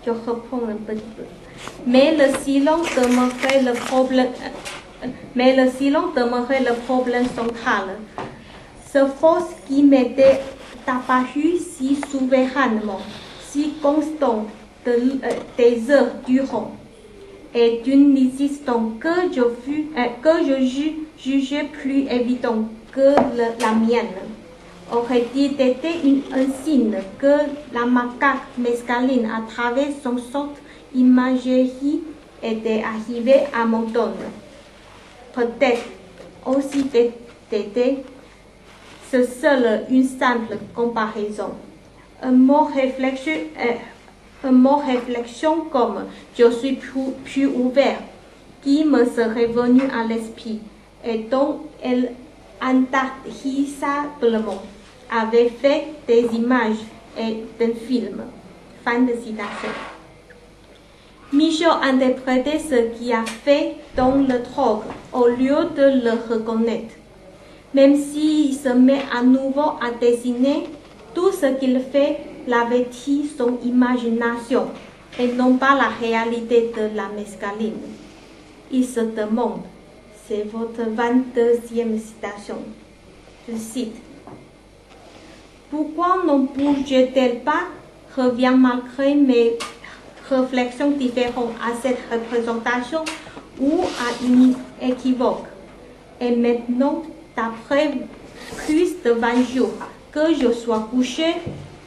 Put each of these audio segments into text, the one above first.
Je reprends un petit peu. Mais le silence demeurait le problème central. Ce force qui m'était apparue si souverainement, si constant des heures durant, et d'une résistance que je jugeais plus évidente que la mienne, aurait-il été un signe que la macaque mescaline, à travers son sorte imagerie, était arrivée à mon donne. Peut-être aussi était ce seul une simple comparaison, un mot réflexion comme je suis plus ouvert, qui me serait venu à l'esprit et dont elle intarissablement avait fait des images et d'un film. Fin de citation. Michel interprétait ce qu'il a fait dans le troc au lieu de le reconnaître. Même s'il se met à nouveau à dessiner, tout ce qu'il fait l'avait-il son imagination et non pas la réalité de la mescaline. Il se demande, c'est votre 22e citation, je cite, pourquoi ne bouge-t-elle pas, revient malgré mes réflexions différentes à cette représentation ou à une équivoque. Et maintenant, d'après plus de 20 jours que je sois couché,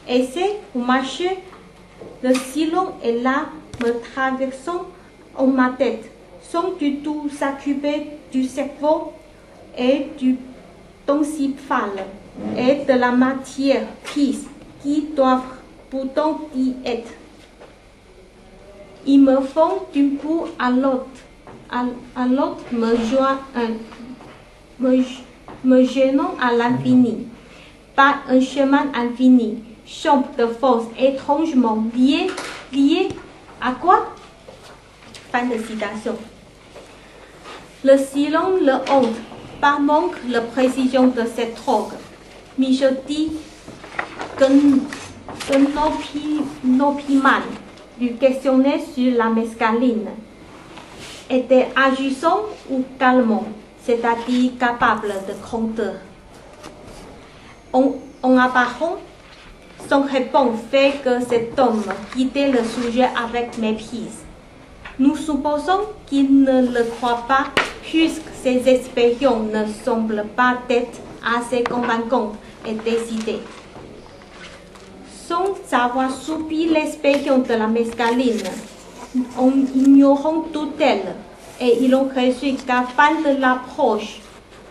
essaie ou marcher, le silence est là, me traversant en ma tête, sans du tout s'occuper du cerveau et du principal et de la matière prise qui doivent pourtant y être. Ils me font d'un bout à l'autre, me gênant à l'infini, par un chemin infini, champ de force étrangement lié à quoi? Fin de citation. Le silence le honte, par manque de précision de cette drogue. Michel dit que l'opiman du questionnaire sur la mescaline était agissant ou calmant, c'est-à-dire capable de compter. En apparent, son réponse fait que cet homme quittait le sujet avec méprise. Nous supposons qu'il ne le croit pas, puisque ses expériences ne semblent pas être assez convaincantes et décidées. Sans avoir subi l'expérience de la mescaline, en ignorant toute elle, et il en résulte qu'à fin de l'approche,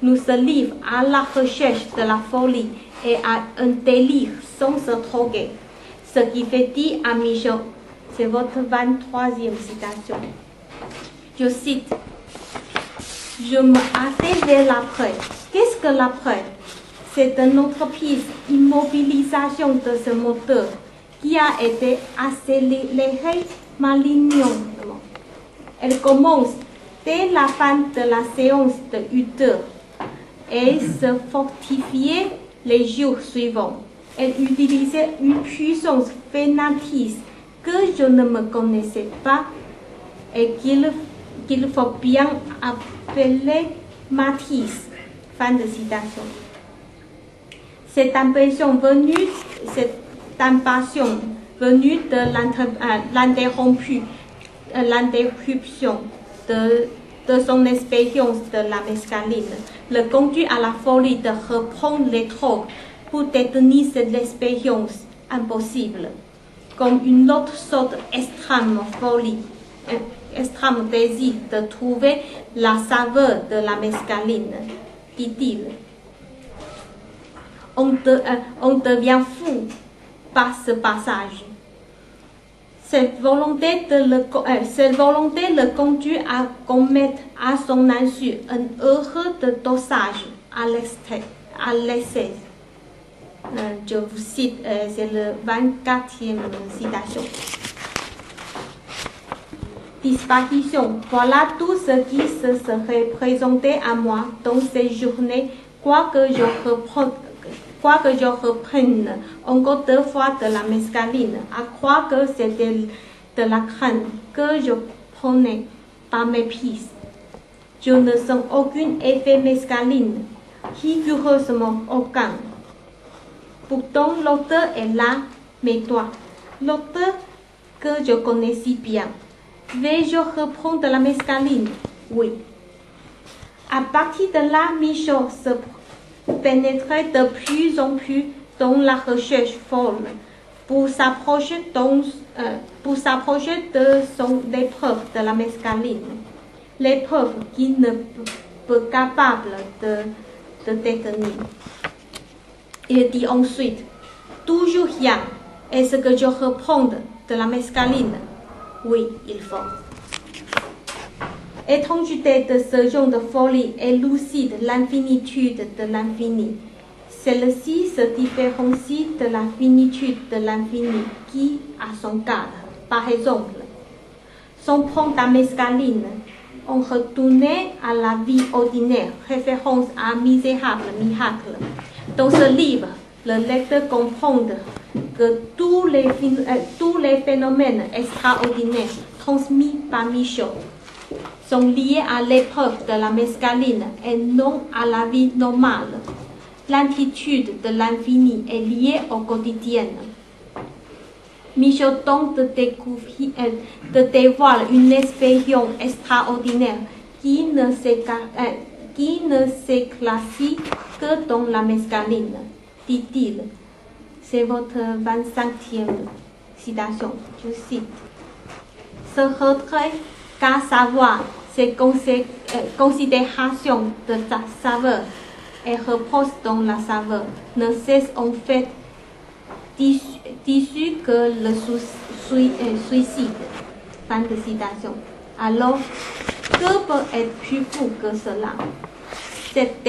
nous se livrons à la recherche de la folie et à un délire sans se droguer. Ce qui fait dire à Michel, c'est votre 23e citation. Je cite, je me hâtais vers l'après. Qu'est-ce que l'après? C'est une entreprise immobilisation de ce moteur qui a été accélérée malignement. Elle commence dès la fin de la séance de 8 heures et se fortifiait les jours suivants. Elle utilisait une puissance vénatrice que je ne me connaissais pas et qu'il faut bien appeler matrice. Fin de citation. Cette impassion venue de l'interruption de son expérience de la mescaline le conduit à la folie de reprendre les drogues pour détenir cette expérience impossible, comme une autre sorte d'extrême folie, extrême désir de trouver la saveur de la mescaline, dit-il. On devient fou par ce passage. Cette volonté le conduit à commettre à son insu un heureux de dosage à l'excès. Je vous cite, c'est le 24e citation. disparition. Voilà tout ce qui se serait présenté à moi dans ces journées, quoique je reprenne encore 2 fois de la mescaline, à croire que c'était de la crainte que je prenais par mépris. Je ne sens aucun effet mescaline, rigoureusement aucun. Pourtant, l'auteur est là, mais toi, l'auteur que je connais si bien, vais-je reprendre de la mescaline? Oui. À partir de là, Michaud se pénétrait de plus en plus dans la recherche folle pour s'approcher de son épreuve de la mescaline, l'épreuve qui ne peut capable de détenir. Il dit ensuite, toujours rien, est-ce que je reprends de la mescaline? Oui, il faut. Étrangeté de ce genre de folie élucide l'infinitude de l'infini. Celle-ci se différencie de la finitude de l'infini qui a son cadre. Par exemple, sans prendre la mescaline, on retournait à la vie ordinaire, référence à un misérable miracle. Dans ce livre, le lecteur comprend que tous les phénomènes extraordinaires transmis par Michaud sont liés à l'épreuve de la mescaline et non à la vie normale. L'amplitude de l'infini est liée au quotidien. Michaud tente de dévoiler une expérience extraordinaire qui ne s'éclaircit que dans la mescaline, dit-il. C'est votre 25e citation, je cite. Ce retrait qu'à savoir ces considérations de sa saveur et repose dans la saveur ne cesse en fait d'issue que le suicide. Fin de citation. Alors, que peut être plus fou que cela? Cette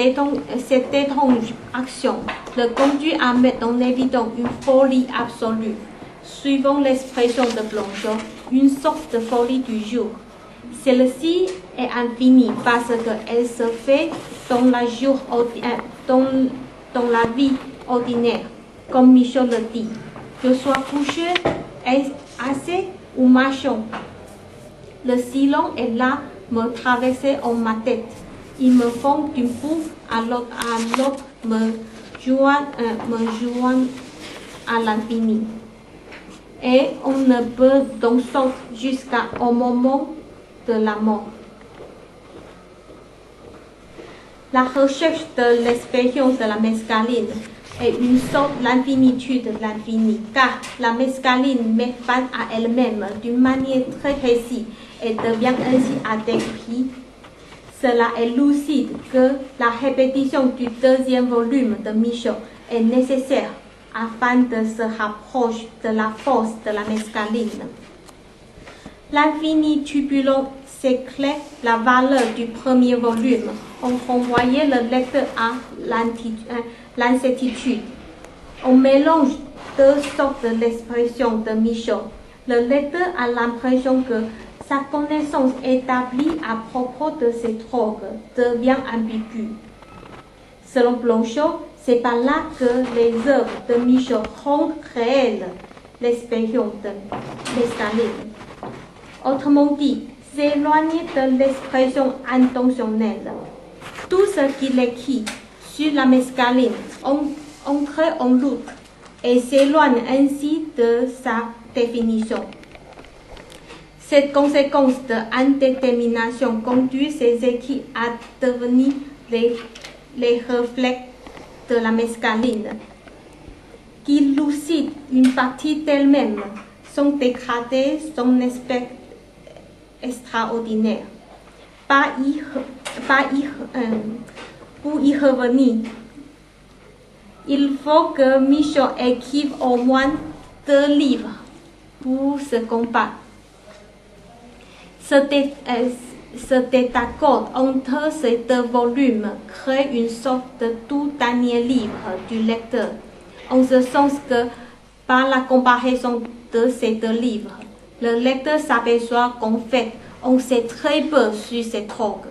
étrange action le conduit à mettre en évidence une folie absolue, suivant l'expression de Blanchot, une sorte de folie du jour. Celle-ci est infinie parce qu'elle se fait dans la vie ordinaire, comme Michaud le dit. Que soit couché, assis ou marchant, le silence est là, me traverser en ma tête. Il me font d'un bout à l'autre, me joignent à l'infini. Et on ne peut donc sortir jusqu'au moment de la mort. La recherche de l'expérience de la mescaline est une sorte d'infinitude de l'infini, car la mescaline met fin à elle-même d'une manière très précise et devient ainsi à décrit. Cela est lucide que la répétition du 2e volume de Michaud est nécessaire afin de se rapprocher de la force de la mescaline. L'infini turbulent s'éclaire la valeur du 1er volume. On renvoyait le lecteur à l'incertitude. On mélange 2 sortes de l'expression de Michaud. Le lecteur a l'impression que sa connaissance établie à propos de ces drogues devient ambiguë. Selon Blanchot, c'est par là que les œuvres de Michaud rendent réelle l'expérience de mescaline. Autrement dit, s'éloigner de l'expression intentionnelle. Tout ce qu'il écrit sur la mescaline entre en doute et s'éloigne ainsi de sa définition. Cette conséquence de indétermination conduit ces écrits à devenir les reflets de la mescaline, qui lucide une partie d'elle-même, sont dégradés son aspect extraordinaire. Pour y revenir, il faut que Michaud écrive au moins 2 livres pour ce combat. Ce désaccord entre ces 2 volumes crée une sorte de tout dernier livre du lecteur, en ce sens que, par la comparaison de ces 2 livres, Le lecteur s'aperçoit qu'en fait, on sait très peu sur cette drogue.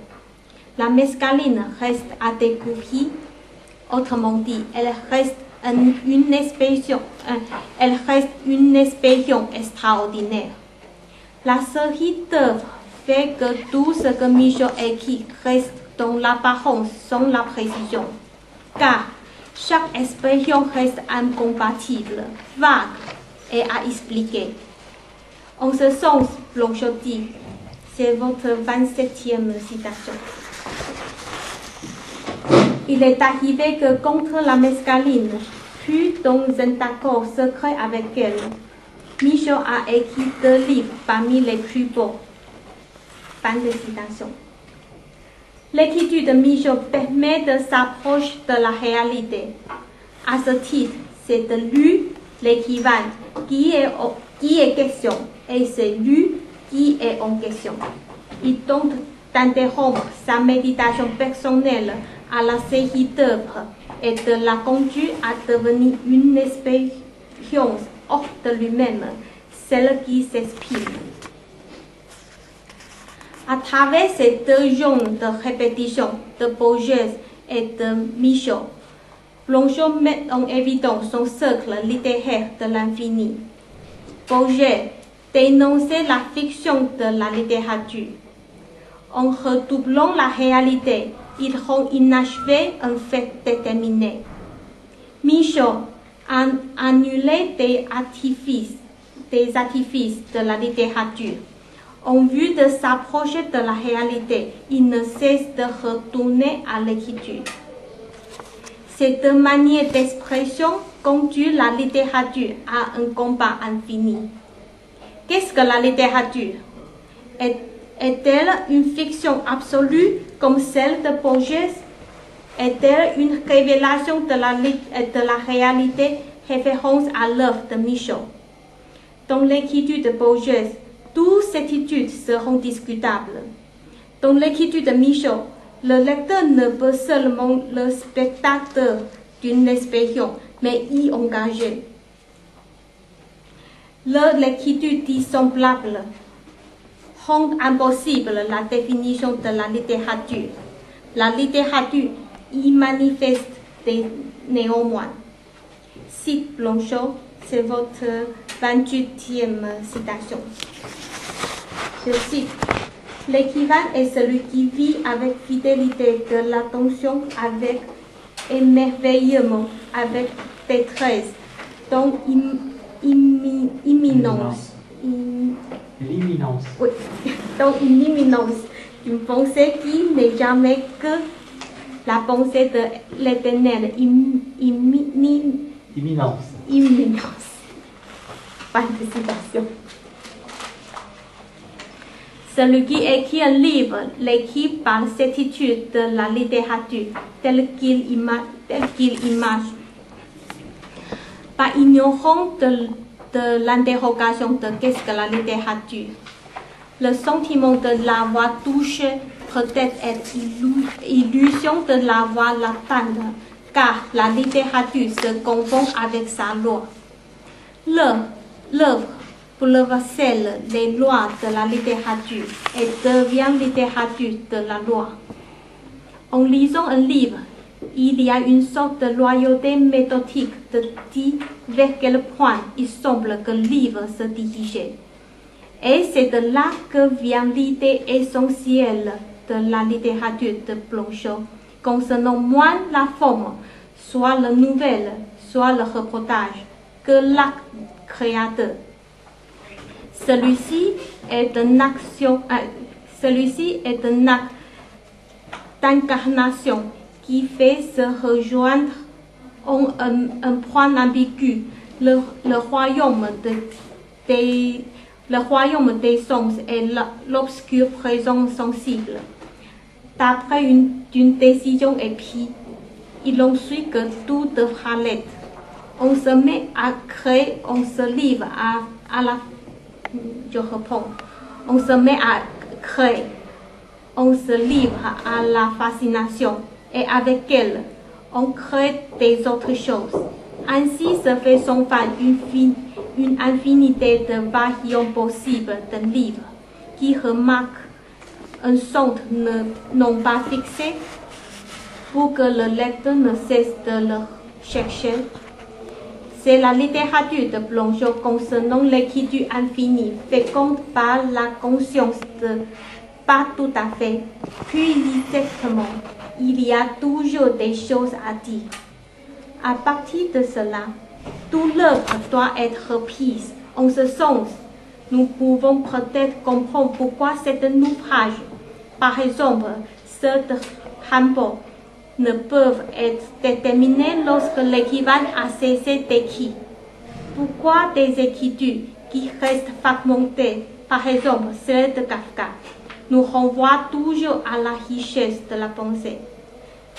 La mescaline reste à découvrir. Autrement dit, elle reste une expérience extraordinaire. La série d'œuvres fait que tout ce que Michaud écrit reste dans l'apparence sans la précision, car chaque expérience reste incompatible, vague et à expliquer. En ce sens, Blanchot dit, c'est votre 27e citation. Il est arrivé que contre la mescaline, puis dans un accord secret avec elle, Michaud a écrit 2 livres parmi les plus beaux. Fin de citation. L'écriture de Michaud permet de s'approcher de la réalité. À ce titre, c'est de lui, l'écrivain, qui est question, et c'est lui qui est en question. Il tente d'interrompre sa méditation personnelle à la série d'œuvres et de la conduire à devenir une expérience hors de lui-même, celle qui s'exprime. À travers ces 2 genres de répétition de Borges et de Michaud, Blanchot met en évidence son cercle littéraire de l'infini. Borges dénonçait la fiction de la littérature. En redoublant la réalité, il rend inachevé un fait déterminé. Michaud a annulé des artifices de la littérature. En vue de s'approcher de la réalité, il ne cesse de retourner à l'écriture. Ces 2 manières d'expression conduisent la littérature à un combat infini. Qu'est-ce que la littérature? Est-elle une fiction absolue comme celle de Borges? Est-elle une révélation de la réalité, référence à l'œuvre de Michaud? Dans l'écriture de Borges, toutes ces études seront discutables. Dans l'écriture de Michaud, le lecteur ne peut seulement le spectateur d'une expérience, mais y engager. L'écriture dissemblable rend impossible la définition de la littérature. La littérature y manifeste néanmoins. Cite Blanchot, c'est votre 28e citation. Je cite, l'écrivain est celui qui vit avec fidélité de l'attention, avec émerveillement, avec détresse, dans l'imminence. Oui, dans une imminence d'une pensée qui n'est jamais que la pensée de l'éternel. Imminence. Fin de citation. Celui qui écrit un livre l'écrit par certitude de la littérature telle qu'il image, pas ignorant de l'interrogation de qu'est-ce que la littérature. Le sentiment de l'avoir touché peut-être être illusion de l'avoir l'atteindre, car la littérature se confond avec sa loi. L'œuvre bouleverse les lois de la littérature et devient littérature de la loi. En lisant un livre, il y a une sorte de loyauté méthodique de dire vers quel point il semble que le livre se dirigeait. Et c'est de là que vient l'idée essentielle de la littérature de Blanchot, concernant moins la forme, soit la nouvelle, soit le reportage, que l'acte créateur. Celui-ci est un acte d'incarnation qui fait se rejoindre en un point ambigu, le royaume des sens et l'obscure présence sensible. D'après une décision est prise, il en suit que tout devra l'être. On se met à créer, on se livre on se met à créer, on se livre à la fascination et avec elle, on crée des autres choses. Ainsi se fait son fan une infinité de variantes possibles de livres qui remarquent un centre non pas fixé pour que le lecteur ne cesse de le chercher. C'est la littérature de Blanchot concernant l'écriture infinie, féconde par la conscience de pas tout à fait, puis exactement, il y a toujours des choses à dire. À partir de cela, toute l'œuvre doit être reprise. En ce sens, nous pouvons peut-être comprendre pourquoi certains ouvrages, par exemple ceux de Rimbaud, ne peuvent être déterminés lorsque l'écrivain a cessé d'écrire. Pourquoi des écritures qui restent fragmentées, par exemple celles de Kafka, nous renvoient toujours à la richesse de la pensée.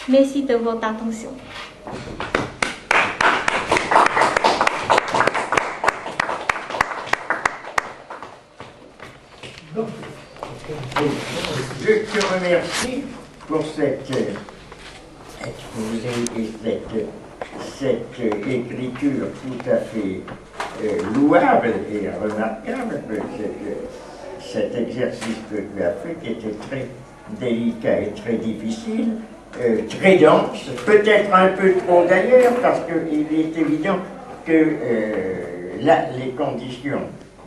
Merci de votre attention. Je te remercie pour cet exposé et cette écriture tout à fait louable et remarquable. Cet exercice que tu as fait qui était très délicat et très difficile, très dense, peut-être un peu trop d'ailleurs, parce qu'il est évident que là, les conditions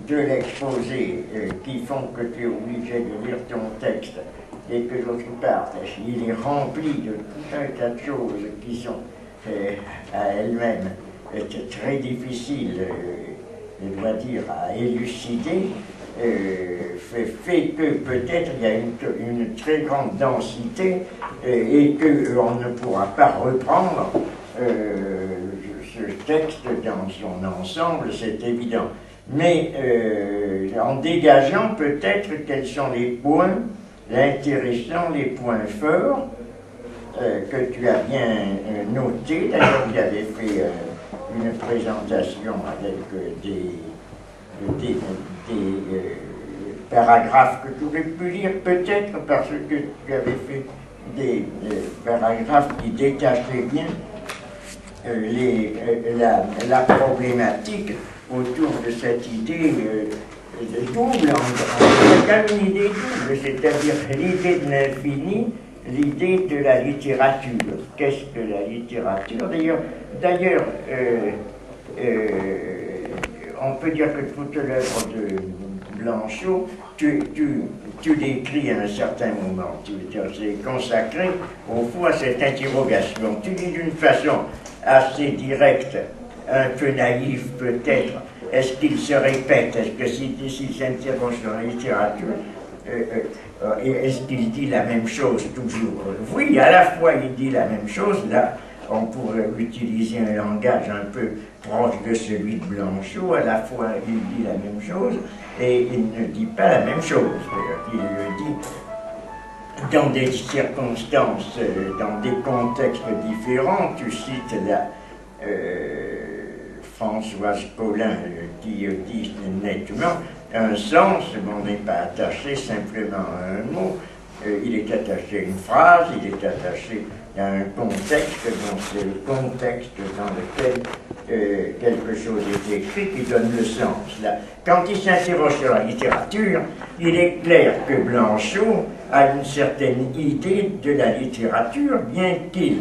de l'exposé qui font que tu es obligé de lire ton texte et que d'autre part, il est rempli de tout un tas de choses qui sont à elles-mêmes très difficiles, je dois dire, à élucider, fait que peut-être il y a une très grande densité et qu'on ne pourra pas reprendre ce texte dans son ensemble, c'est évident. Mais en dégageant peut-être quels sont les points intéressants, les points forts que tu as bien notés. D'ailleurs, tu avais fait une présentation avec des paragraphes que tu aurais pu lire peut-être parce que tu avais fait des paragraphes qui détachaient bien la problématique autour de cette idée double, en fait une idée double, c'est-à-dire l'idée de l'infini, l'idée de la littérature. Qu'est-ce que la littérature? D'ailleurs, on peut dire que toute l'œuvre de Blanchot, tu l'écris à un certain moment, c'est consacré au fond à cette interrogation. Tu dis d'une façon assez directe, un peu naïf peut-être, est-ce qu'il se répète, est-ce que s'il s'interroge sur la littérature, est-ce qu'il dit la même chose toujours? Oui, à la fois il dit la même chose, là on pourrait utiliser un langage un peu proche de celui de Blanchot, à la fois il dit la même chose et il ne dit pas la même chose, il le dit dans des circonstances, dans des contextes différents. Tu cites la Françoise Collin qui dit nettement un sens, on n'est pas attaché simplement à un mot, il est attaché à une phrase, il est attaché à un contexte, donc c'est le contexte dans lequel quelque chose est écrit qui donne le sens. Là, quand il s'interroge sur la littérature, il est clair que Blanchot a une certaine idée de la littérature, bien qu'il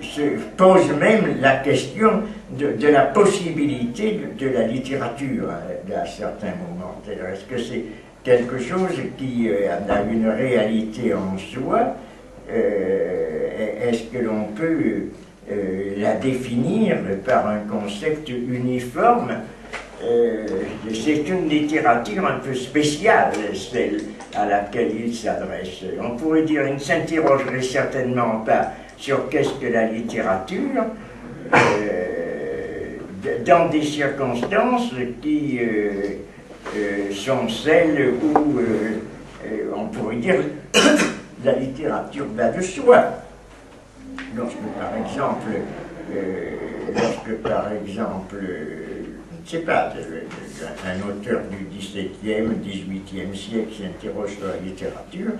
se pose même la question de la possibilité de la littérature à certains moments. Est-ce que c'est quelque chose qui a une réalité en soi? Est-ce que l'on peut la définir par un concept uniforme? C'est une littérature un peu spéciale, celle à laquelle il s'adresse. On pourrait dire qu'il ne s'interrogerait certainement pas sur qu'est-ce que la littérature, dans des circonstances qui sont celles où on pourrait dire la littérature va de soi. Lorsque par exemple sais pas, un auteur du XVIIe, XVIIIe siècle qui s'interroge sur la littérature,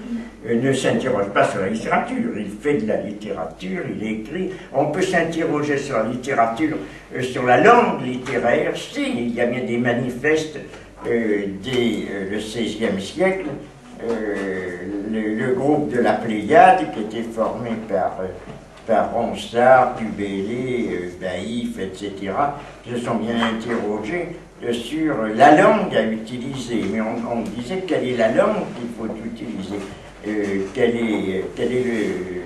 ne s'interroge pas sur la littérature, il fait de la littérature, il écrit. On peut s'interroger sur la littérature, sur la langue littéraire, si, il y a bien des manifestes dès le XVIe siècle, le groupe de la Pléiade, qui était formé par Ronsard, Dubélé, Baïf, etc., se sont bien interrogés sur la langue à utiliser. Mais on disait quelle est la langue qu'il faut utiliser,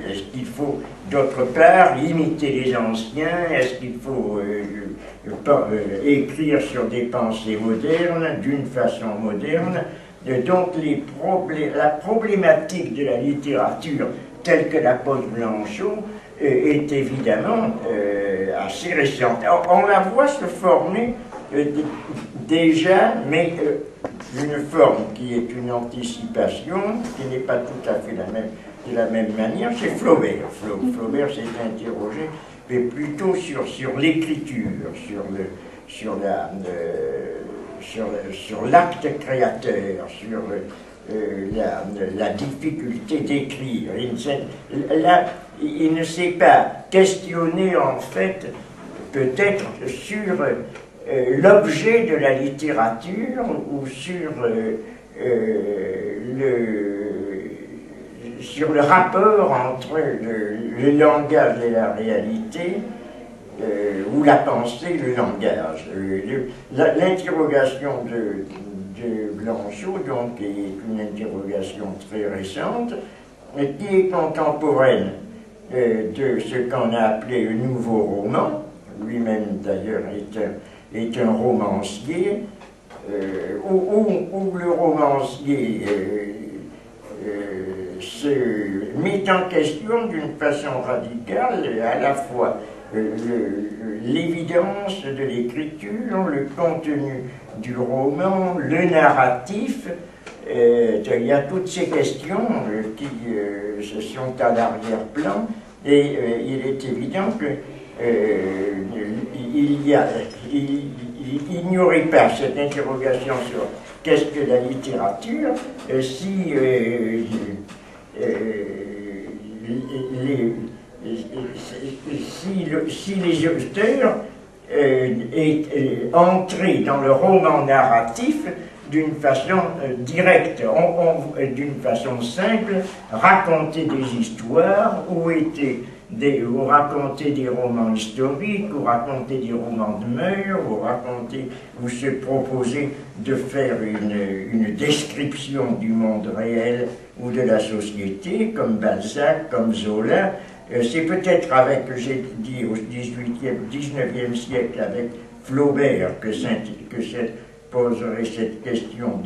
est-ce qu'il faut d'autre part imiter les anciens, est-ce qu'il faut écrire sur des pensées modernes, d'une façon moderne. Donc la problématique de la littérature telle que la pose Blanchot est évidemment assez récente. On la voit se former déjà, mais d'une forme qui est une anticipation, qui n'est pas tout à fait de la même manière, c'est Flaubert. Flaubert s'est interrogé, mais plutôt sur l'écriture, sur l'acte créateur, sur la difficulté d'écrire. Il ne s'est pas questionné en fait peut-être sur l'objet de la littérature ou sur le rapport entre le langage et la réalité, ou la pensée, le langage. L'interrogation de Blanchot, donc, est une interrogation très récente, qui est contemporaine de ce qu'on a appelé le nouveau roman. Lui-même, d'ailleurs, est un romancier, où le romancier se met en question d'une façon radicale à la fois l'évidence de l'écriture, le contenu du roman, le narratif. Il y a toutes ces questions qui se sont à l'arrière-plan, et il est évident que il n'y aurait pas cette interrogation sur qu'est-ce que la littérature si les auteurs entraient dans le roman narratif d'une façon directe, d'une façon simple, raconter des histoires, ou raconter des romans historiques, ou raconter des romans de mœurs, ou se proposer de faire une description du monde réel ou de la société, comme Balzac, comme Zola. C'est peut-être avec, j'ai dit, au XIXe siècle, avec Flaubert, que poserait cette question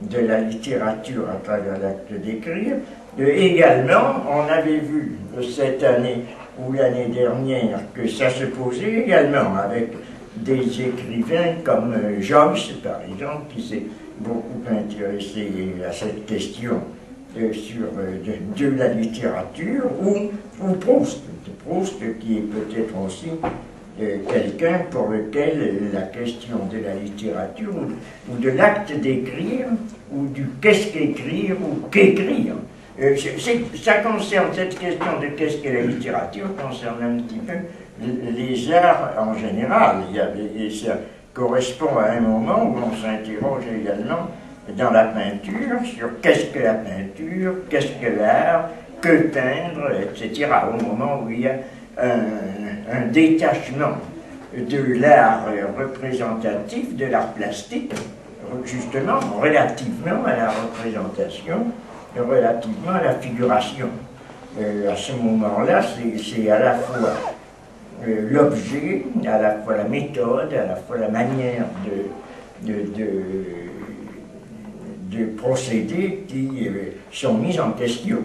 de la littérature à travers l'acte d'écrire. Également, on avait vu cette année ou l'année dernière que ça se posait également avec des écrivains comme Joyce, par exemple, qui s'est beaucoup intéressé à cette question de la littérature, ou Proust, qui est peut-être aussi quelqu'un pour lequel la question de la littérature ou de l'acte d'écrire, ou du qu'est-ce qu'écrire ou qu'écrire, ça concerne, cette question de qu'est-ce que la littérature concerne un petit peu les arts en général. Et ça correspond à un moment où on s'interroge également dans la peinture sur qu'est-ce que la peinture, qu'est-ce que l'art, que peindre, etc. Au moment où il y a un détachement de l'art représentatif, de l'art plastique, justement relativement à la représentation, relativement à la figuration. À ce moment-là, c'est à la fois l'objet, à la fois la méthode, à la fois la manière de procéder qui sont mises en question.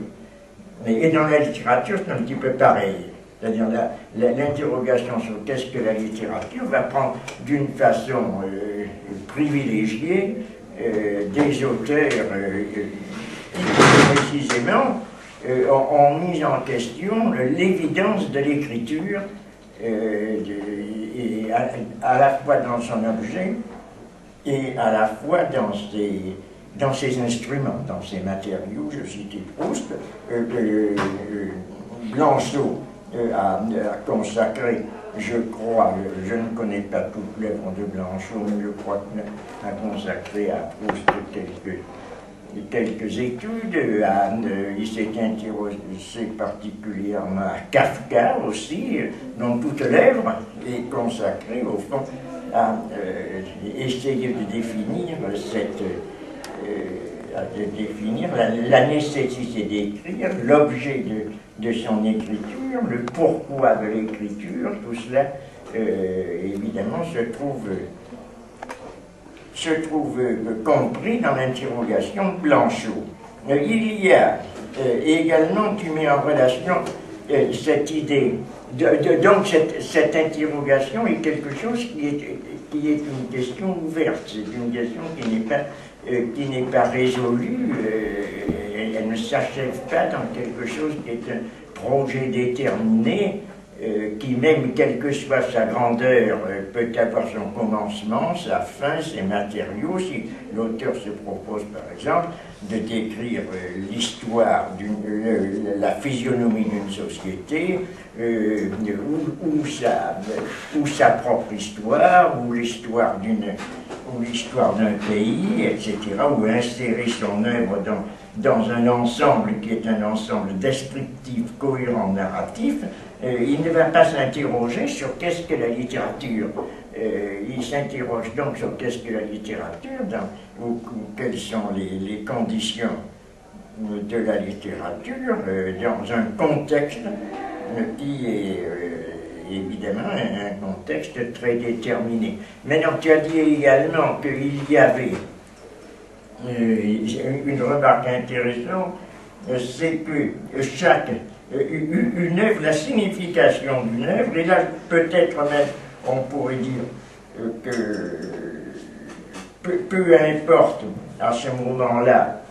Et dans la littérature, c'est un petit peu pareil. C'est-à-dire l'interrogation sur qu'est-ce que la littérature va prendre d'une façon privilégiée des auteurs qui précisément ont mis en question l'évidence de l'écriture et à la fois dans son objet et à la fois dans ses instruments, dans ses matériaux. Je citais Proust, Blanchot a consacré, je crois, je ne connais pas toute l'œuvre de Blanchot, mais je crois qu'il a consacré à Proust quelques études. Il s'est intéressé particulièrement à Kafka aussi, dont toute l'œuvre est consacrée au fond à essayer de définir la nécessité d'écrire, l'objet de son écriture, le pourquoi de l'écriture. Tout cela évidemment se trouve compris dans l'interrogation de Blanchot. Il y a également, tu mets en relation cette idée, donc cette interrogation est quelque chose qui est une question ouverte, c'est une question qui n'est pas résolue, elle ne s'achève pas dans quelque chose qui est un projet déterminé, qui même, quelle que soit sa grandeur, peut avoir son commencement, sa fin, ses matériaux. Si l'auteur se propose, par exemple, de décrire l'histoire, la physionomie d'une société, ou sa propre histoire, ou l'histoire d'un pays, etc., ou insérer son œuvre dans un ensemble qui est un ensemble descriptif, cohérent, narratif, il ne va pas s'interroger sur qu'est-ce que la littérature. Il s'interroge donc sur qu'est-ce que la littérature, ou quelles sont les conditions de la littérature dans un contexte qui est évidemment un contexte très déterminé. Maintenant, tu as dit également qu'il y avait une remarque intéressante, c'est que une œuvre, la signification d'une œuvre, et là peut-être même on pourrait dire que peu importe à ce moment-là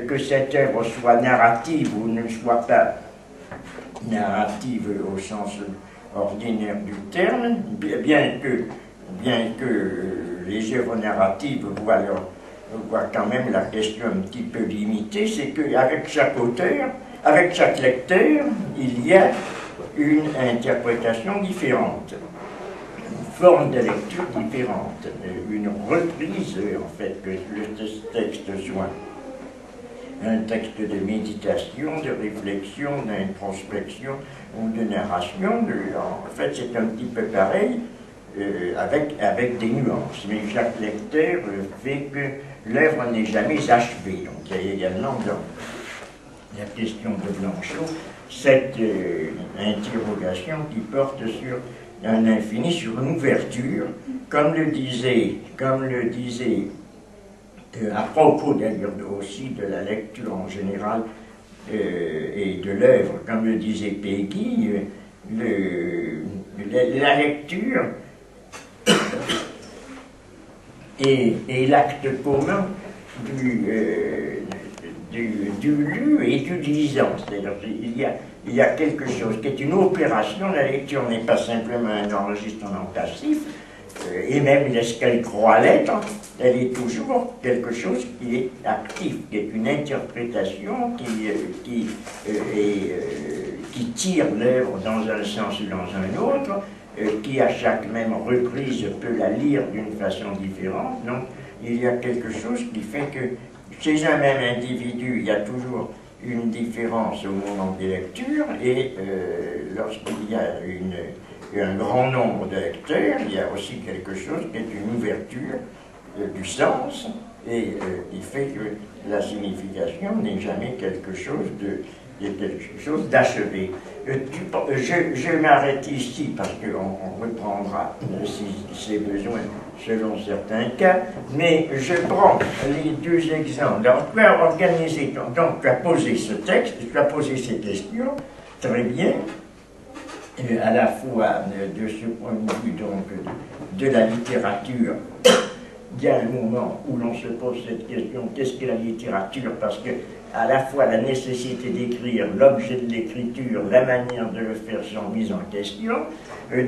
que cette œuvre soit narrative ou ne soit pas narrative au sens ordinaire du terme, bien que les œuvres narratives voient quand même la question un petit peu limitée, c'est qu'avec chaque auteur, avec chaque lecteur, il y a une interprétation différente, une forme de lecture différente, une reprise, en fait, que le texte soit un texte de méditation, de réflexion, d'introspection ou de narration. En fait, c'est un petit peu pareil, avec des nuances, mais chaque lecteur fait que l'œuvre n'est jamais achevée. Donc il y a également dans la question de Blanchot cette interrogation qui porte sur un infini, sur une ouverture, comme le disait à propos d'ailleurs aussi de la lecture en général et de l'œuvre, comme le disait Peggy, la lecture est l'acte commun du lu et du lisant. C'est-à-dire il y a quelque chose qui est une opération. La lecture n'est pas simplement un enregistrement passif, et même ce qu'elle croit l'être, elle est toujours quelque chose qui est actif, qui est une interprétation qui tire l'œuvre dans un sens ou dans un autre, qui à chaque même reprise peut la lire d'une façon différente. Donc il y a quelque chose qui fait que chez un même individu, il y a toujours une différence au moment des lectures, et lorsqu'il y a un grand nombre de lecteurs, il y a aussi quelque chose qui est une ouverture du sens, et qui fait que la signification n'est jamais quelque chose d'achevé. Je m'arrête ici parce qu'on reprendra si c'est besoin selon certains cas, mais je prends les deux exemples. Alors, tu as organisé, donc tu as posé ce texte, tu as posé ces questions, très bien, à la fois de ce point de vue donc, de la littérature il y a un moment où l'on se pose cette question, qu'est-ce que la littérature? Parce que à la fois la nécessité d'écrire, l'objet de l'écriture, la manière de le faire sont mises en question.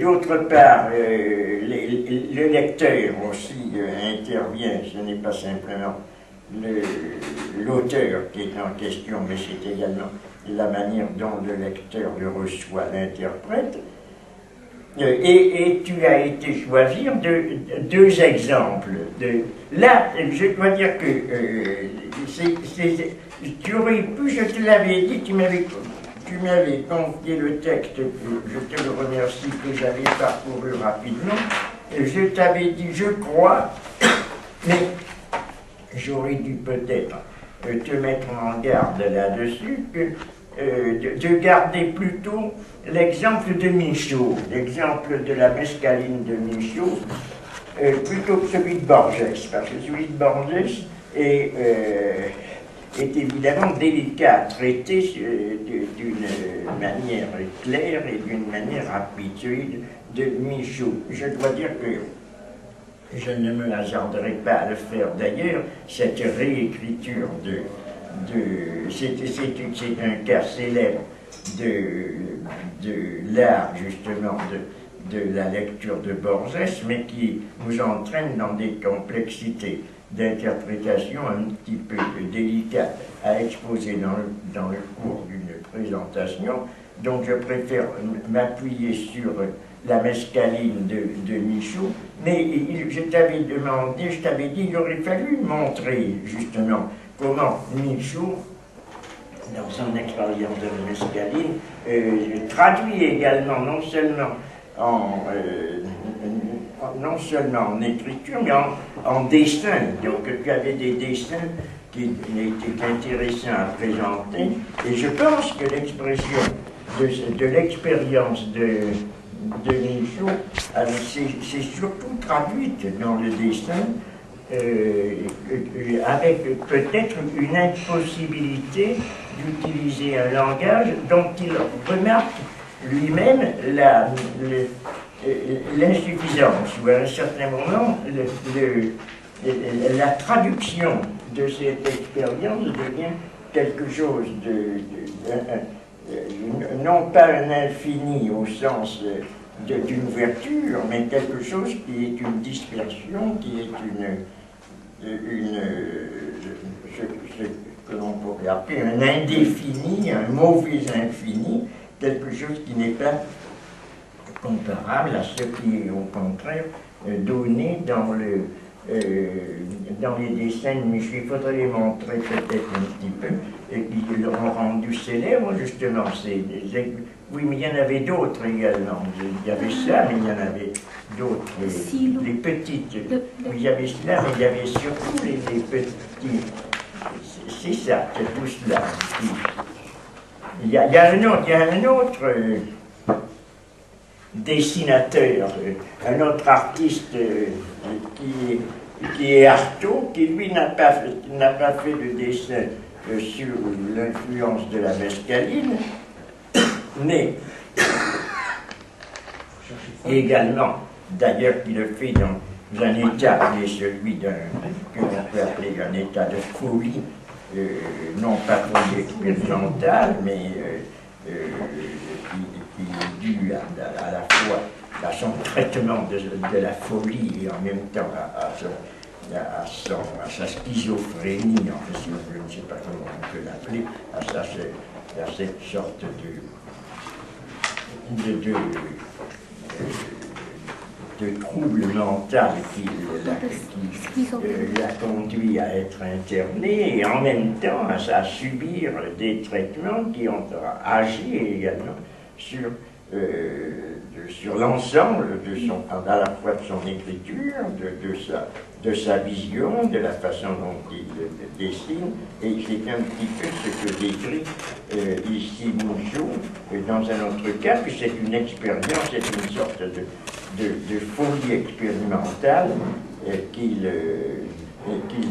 D'autre part, le lecteur aussi intervient, ce n'est pas simplement l'auteur qui est en question, mais c'est également la manière dont le lecteur le reçoit, l'interprète. Et tu as été choisir deux exemples. Là, je dois dire que tu aurais pu, je te l'avais dit, tu m'avais confié le texte, je te le remercie, que j'avais parcouru rapidement. Je t'avais dit, je crois, mais j'aurais dû peut-être te mettre en garde là-dessus, de garder plutôt l'exemple de Michaud, l'exemple de la mescaline de Michaud, plutôt que celui de Borges, parce que celui de Borges est évidemment délicat à traiter d'une manière claire et d'une manière rapide. Celui de Michaud, je dois dire que je ne me hasarderai pas à le faire. D'ailleurs, cette réécriture c'est un cas célèbre de l'art, justement, de la lecture de Borges, mais qui nous entraîne dans des complexités d'interprétation un petit peu délicates à exposer dans le cours d'une présentation. Donc je préfère m'appuyer sur la mescaline de Michaud, mais je t'avais demandé, je t'avais dit, il aurait fallu montrer justement comment Michaud, dans son expérience de la mescaline, traduit également non seulement en écriture, mais en dessin. Donc tu avais des dessins qui étaient intéressants à présenter, et je pense que l'expression de l'expérience de Michaud, c'est surtout traduite dans le dessin, avec peut-être une impossibilité d'utiliser un langage dont il remarque lui-même l'insuffisance, ou à un certain moment, la traduction de cette expérience devient quelque chose non pas un infini au sens d'une ouverture, mais quelque chose qui est une dispersion, qui est ce que l'on pourrait appeler un indéfini, un mauvais infini, quelque chose qui n'est pas comparable à ce qui est au contraire donné dans les dessins de Michaud. Il faudrait les montrer peut-être un petit peu, et qui l'ont rendu célèbre justement. Oui, mais il y en avait d'autres également. Il y avait ça, mais il y en avait d'autres. Les petites. Oui, il y avait cela, mais il y avait surtout les petits. C'est ça, c'est tout cela. Il y a un autre dessinateur, un autre artiste qui est Artaud, qui lui n'a pas fait de dessin sur l'influence de la mescaline, mais également, d'ailleurs, qui le fait dans un état qui est celui que l'on peut appeler un état de folie, non pas folie expérimentale, mais qui est dû à la fois à son traitement de la folie et en même temps à sa schizophrénie, en fait, je ne sais pas comment on peut l'appeler, à cette sorte de trouble mental qui l'a conduit à être interné, et en même temps à subir des traitements qui ont agi également sur l'ensemble à la fois de son écriture, de sa vision, de la façon dont il dessine, et c'est un petit peu ce que décrit ici Michaud dans un autre cas, puis c'est une expérience, c'est une sorte de folie expérimentale qu'il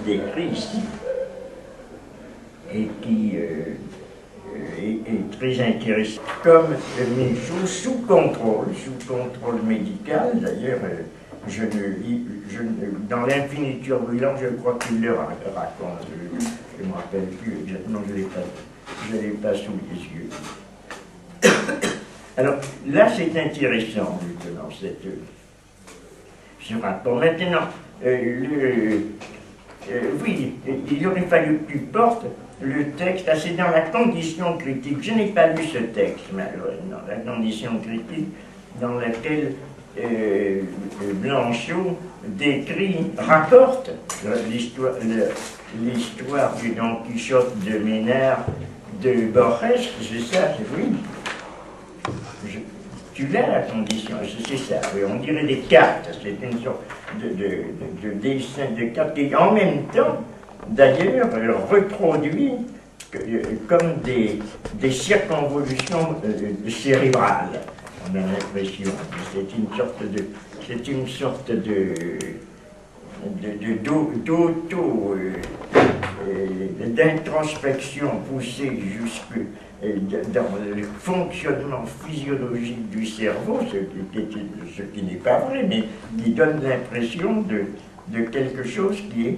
décrit ici, et qui est très intéressant. Comme Michaud, sous contrôle médical, d'ailleurs, dans l'Infini turbulent, je crois qu'il le raconte. Je ne me rappelle plus exactement, je ne l'ai pas sous les yeux. Alors là, c'est intéressant, justement, ce rapport. Maintenant, oui, il aurait fallu que tu portes le texte, c'est dans la condition critique. Je n'ai pas lu ce texte, malheureusement, la condition critique dans laquelle Blanchot rapporte l'histoire du Don Quichotte de Ménard de Borges, c'est ça, oui. Tu l'as la condition, c'est ça, oui, on dirait des cartes, c'est une sorte de dessin de cartes qui en même temps, d'ailleurs, reproduit comme des circonvolutions cérébrales. On a l'impression que c'est une sorte d'introspection poussée jusque dans le fonctionnement physiologique du cerveau, ce qui n'est pas vrai, mais qui donne l'impression de quelque chose qui est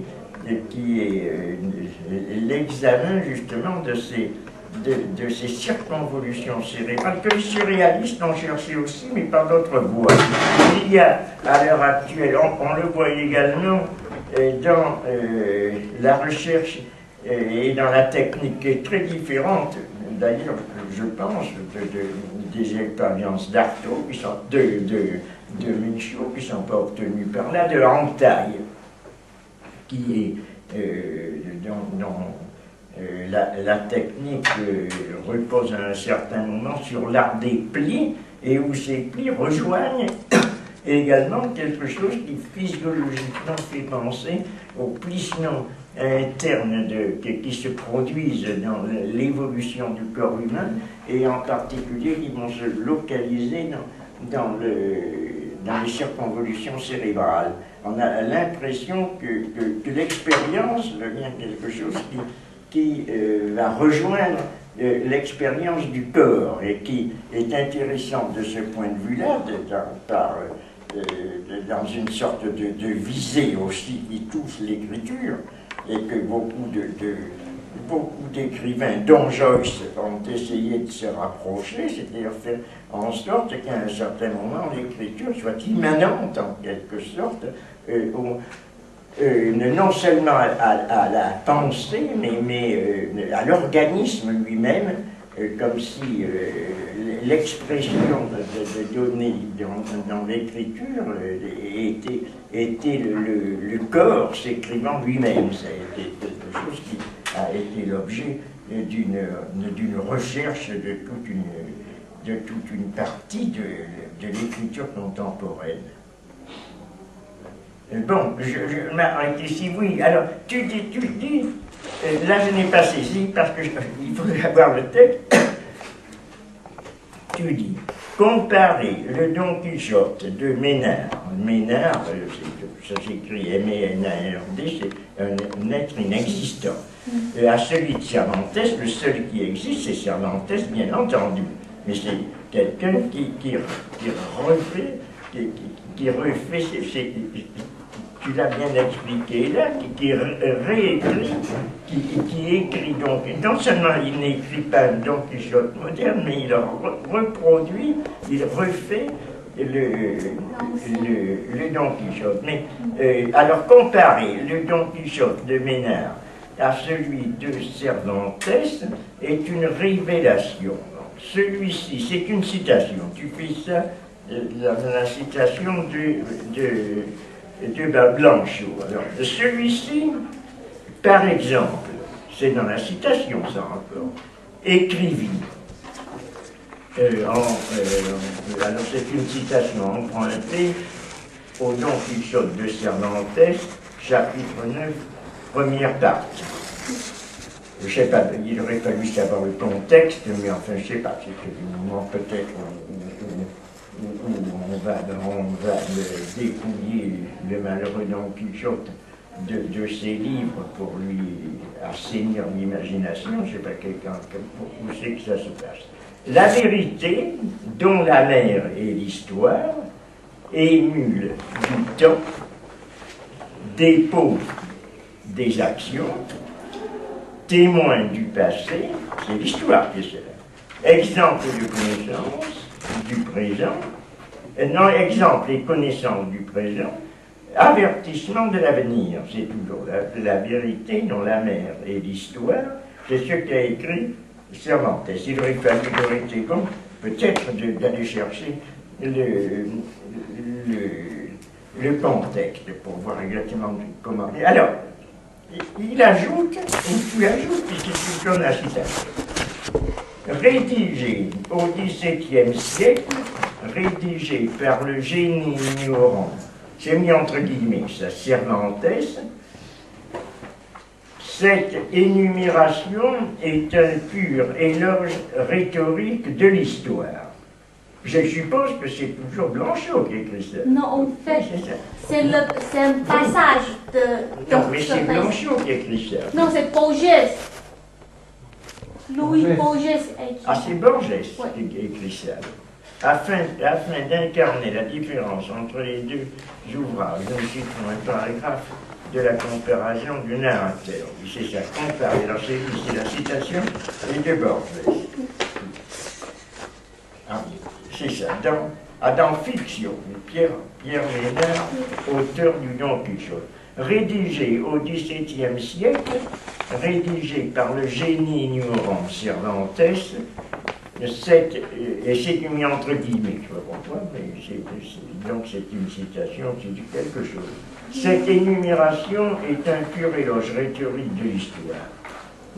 l'examen justement de ces circonvolutions cérébrales que les surréalistes ont cherché aussi, mais par d'autres voies. Il y a, à l'heure actuelle, on le voit également dans la recherche et dans la technique qui est très différente, d'ailleurs, je pense, des expériences d'Artaud, de Michaud, qui ne sont pas obtenues par là, de Entaille, qui est dont la technique repose à un certain moment sur l'art des plis, et où ces plis rejoignent également quelque chose qui physiologiquement fait penser aux plissements internes qui se produisent dans l'évolution du corps humain, et en particulier qui vont se localiser dans les circonvolutions cérébrales. On a l'impression que l'expérience devient quelque chose qui va rejoindre l'expérience du corps, et qui est intéressant de ce point de vue-là, dans une sorte de visée aussi qui touche l'écriture, et que beaucoup d'écrivains, dont Joyce, ont essayé de se rapprocher, c'est-à-dire faire en sorte qu'à un certain moment l'écriture soit immanente en quelque sorte, non seulement à la pensée, mais à l'organisme lui-même, comme si l'expression de données dans l'écriture était le corps s'écrivant lui-même. Ça a été quelque chose qui a été l'objet d'une recherche de toute une partie de l'écriture contemporaine. Bon, je m'arrête ici, oui. Alors, tu dis, là je n'ai pas saisi parce qu'il faudrait avoir le texte. Tu dis, comparer le Don Quichotte de Ménard, Ménard, ça s'écrit M-E-N-A-R-D, c'est un être inexistant, à celui de Cervantes, le seul qui existe, c'est Cervantes, bien entendu, mais c'est quelqu'un qui refait tu l'as bien expliqué là, qui réécrit, qui écrit donc, non seulement il n'écrit pas le Don Quichotte moderne, mais il reproduit, il refait le Don Quichotte. Mais alors comparer le Don Quichotte de Ménard à celui de Cervantes est une révélation. Celui-ci, c'est une citation, tu fais ça, la citation de Blanchot. Alors, celui-ci, par exemple, c'est dans la citation, ça encore, écrivit, alors c'est une citation empruntée au Don Quichotte de Cervantes, chapitre 9, première partie. Je ne sais pas, il aurait fallu savoir le contexte, mais enfin, je ne sais pas, c'est un moment peut-être où on va dépouiller le malheureux Don Quichotte de ses livres pour lui assainir l'imagination. Je ne sais pas où c'est que ça se passe. La vérité, dont la mer est l'histoire, émule du temps, dépôt des actions, témoin du passé, c'est l'histoire qui est cela. Exemple de connaissance du présent, non, exemple et connaissance du présent, avertissement de l'avenir, c'est toujours la vérité dont la mère et l'histoire, c'est ce qu'a écrit Cervantes. Il aurait été bon, peut-être d'aller chercher le contexte pour voir exactement comment. Alors, il ajoute, ou tu ajoutes, puisque tu donnes la citation. Rédigé au XVIIe siècle, rédigé par le génie ignorant, c'est mis entre guillemets, ça, Cervantes, cette énumération est un pur éloge rhétorique de l'histoire. Je suppose que c'est toujours Blanchot qui écrit ça. Non, en fait, c'est un passage de... Non, mais c'est Blanchot qui écrit ça. Non, c'est Borges. Louis Borges écrit. Ah, c'est Borges Ouais. qui écrit ça. Afin d'incarner la différence entre les deux ouvrages, nous citons un paragraphe de la comparaison du narrateur. C'est ça, comparer. Alors c'est la citation de Borges. Ah, c'est ça. Dans Fiction, Pierre Ménard, auteur du Don Quichotte, rédigé au XVIIe siècle, rédigé par le génie ignorant Cervantes, et c'est mis entre guillemets, je ne sais pas pourquoi, mais donc c'est une citation qui dit quelque chose. Cette énumération est un pur éloge rhétorique de l'histoire.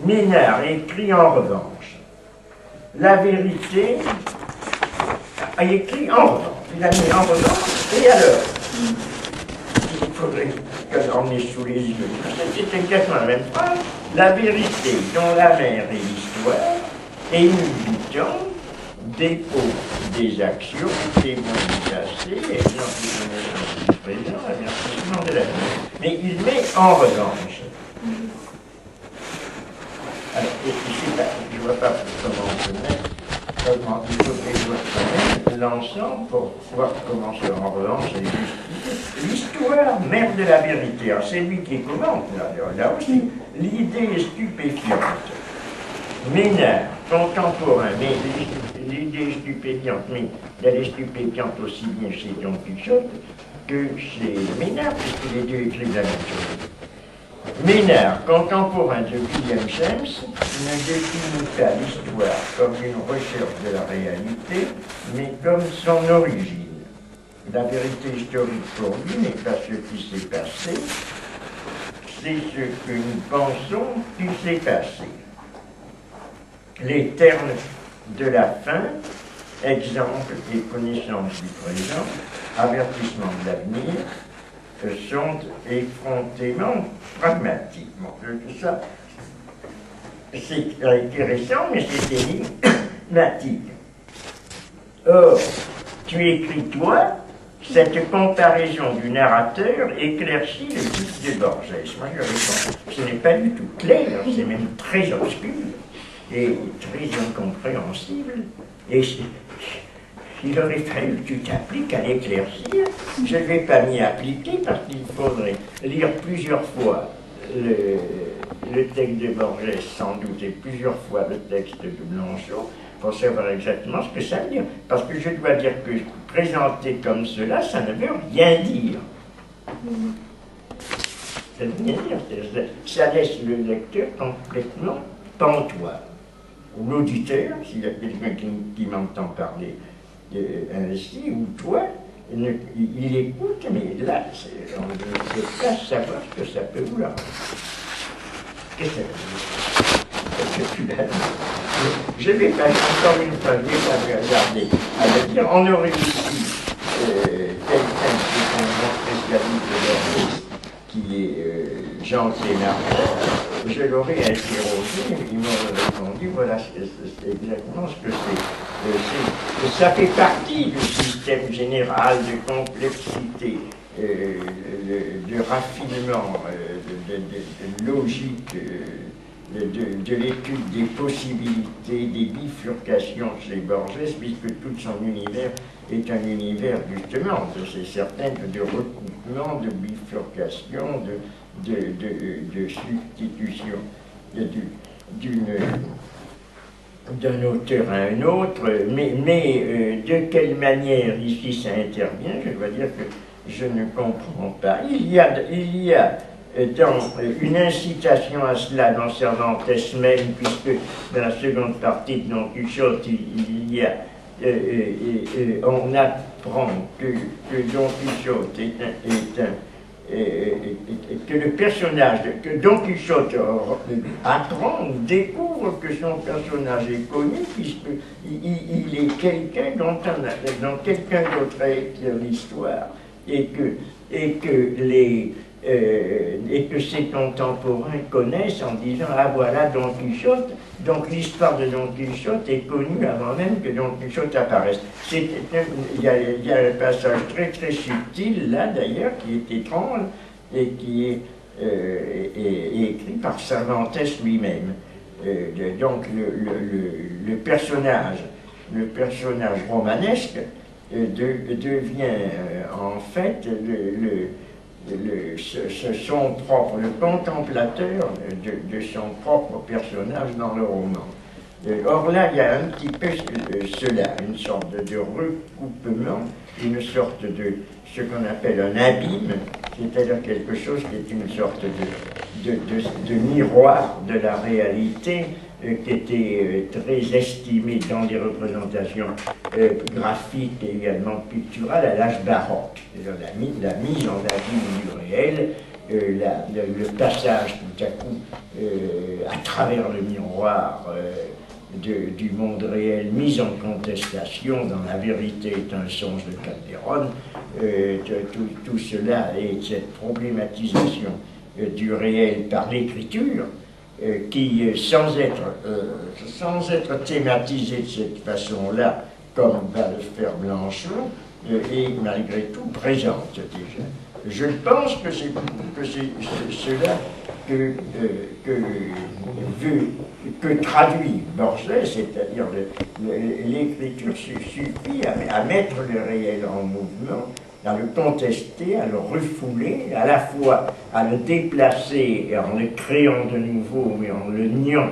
Ménard écrit en revanche, la vérité a écrit en revanche, il a mis en revanche, et alors, il faudrait qu'on ait sous les yeux, c'est exactement la même phrase, la vérité dont la mère est l'histoire, énubitant, dépôt des actions, témoin du passé, exemple du présent, avertissement de l'avenir. Mais il met en revanche. Alors, je ne vois pas comment on peut mettre, comment il faudrait que je connaisse l'ensemble pour voir comment c'est en revanche est justifié. L'histoire, mère de la vérité, alors c'est lui qui commente, là aussi, l'idée est stupéfiante. Ménard, contemporain, mais l'idée stupéfiante, mais elle est stupéfiante aussi bien chez Don Quichotte que chez Ménard, puisque les deux écrivent la même chose. Ménard, contemporain de William James, ne définit pas l'histoire comme une recherche de la réalité, mais comme son origine. La vérité historique pour lui n'est pas ce qui s'est passé, c'est ce que nous pensons qui s'est passé. Les termes de la fin, exemple et connaissance du présent, avertissement de l'avenir, sont effrontément pragmatiques. Bon, tout ça, c'est intéressant, mais c'est énigmatique. Or, tu écris, toi, cette comparaison du narrateur éclaircit le titre de Borges. Moi, je réponds, ce n'est pas du tout clair, c'est même très obscur et très incompréhensible. Et il aurait fallu que tu t'appliques à l'éclaircir. Je ne vais pas m'y appliquer parce qu'il faudrait lire plusieurs fois le texte de Borges, sans doute, et plusieurs fois le texte de Blanchot, pour savoir exactement ce que ça veut dire. Parce que je dois dire que présenter comme cela, ça ne veut rien dire. Ça ne veut rien dire. Ça laisse le lecteur complètement pantois. Ou l'auditeur, s'il y a quelqu'un qui m'entend parler ainsi, ou toi, il écoute, mais là, on ne peut pas savoir ce que ça peut vouloir. Qu'est-ce que ça veut dire? Je vais pas, encore une fois, je ne vais pas regarder. À dire, on aurait ici quelqu'un qui est un grand spécialiste de l'orchestre, qui est Jean Clénard. Je l'aurais interrogé, il m'aurait répondu, voilà, c'est exactement ce que c'est. Ça fait partie du système général de complexité, de raffinement, de logique, de l'étude des possibilités, des bifurcations chez Borges, puisque tout son univers est un univers justement, c'est certain, de recours. mouvement, de bifurcation, de substitution d'un auteur à un autre, mais de quelle manière ici ça intervient, je dois dire que je ne comprends pas. Il y a une incitation à cela dans Cervantes même, puisque dans la seconde partie de Don Quichotte, on apprend que Don Quichotte que le personnage, que Don Quichotte apprend, découvre que son personnage est connu, puisqu'il est quelqu'un dont quelqu'un d'autre a écrit l'histoire, et que ses contemporains connaissent en disant « Ah voilà Don Quichotte ». Donc l'histoire de Don Quichotte est connue avant même que Don Quichotte apparaisse. Il y a un passage très très subtil là d'ailleurs qui est étrange et qui est écrit par Cervantes lui-même. Donc le personnage romanesque devient en fait le contemplateur de son propre personnage dans le roman. Or là, il y a un petit peu cela, une sorte de recoupement, une sorte de ce qu'on appelle un abîme, c'est-à-dire quelque chose qui est une sorte de miroir de la réalité, qui était très estimé dans les représentations graphiques et également picturales à l'âge baroque. La mise en abîme du réel, le passage tout à coup à travers le miroir du monde réel mis en contestation dans La vérité est un songe de Calderon, tout cela et cette problématisation du réel par l'écriture, qui, sans être thématisé de cette façon-là, comme va le faire Blanchot, est malgré tout présente déjà. Je pense que c'est cela que traduit Borges, c'est-à-dire l'écriture suffit à mettre le réel en mouvement, à le contester, à le refouler, à la fois à le déplacer en le créant de nouveau, mais en le niant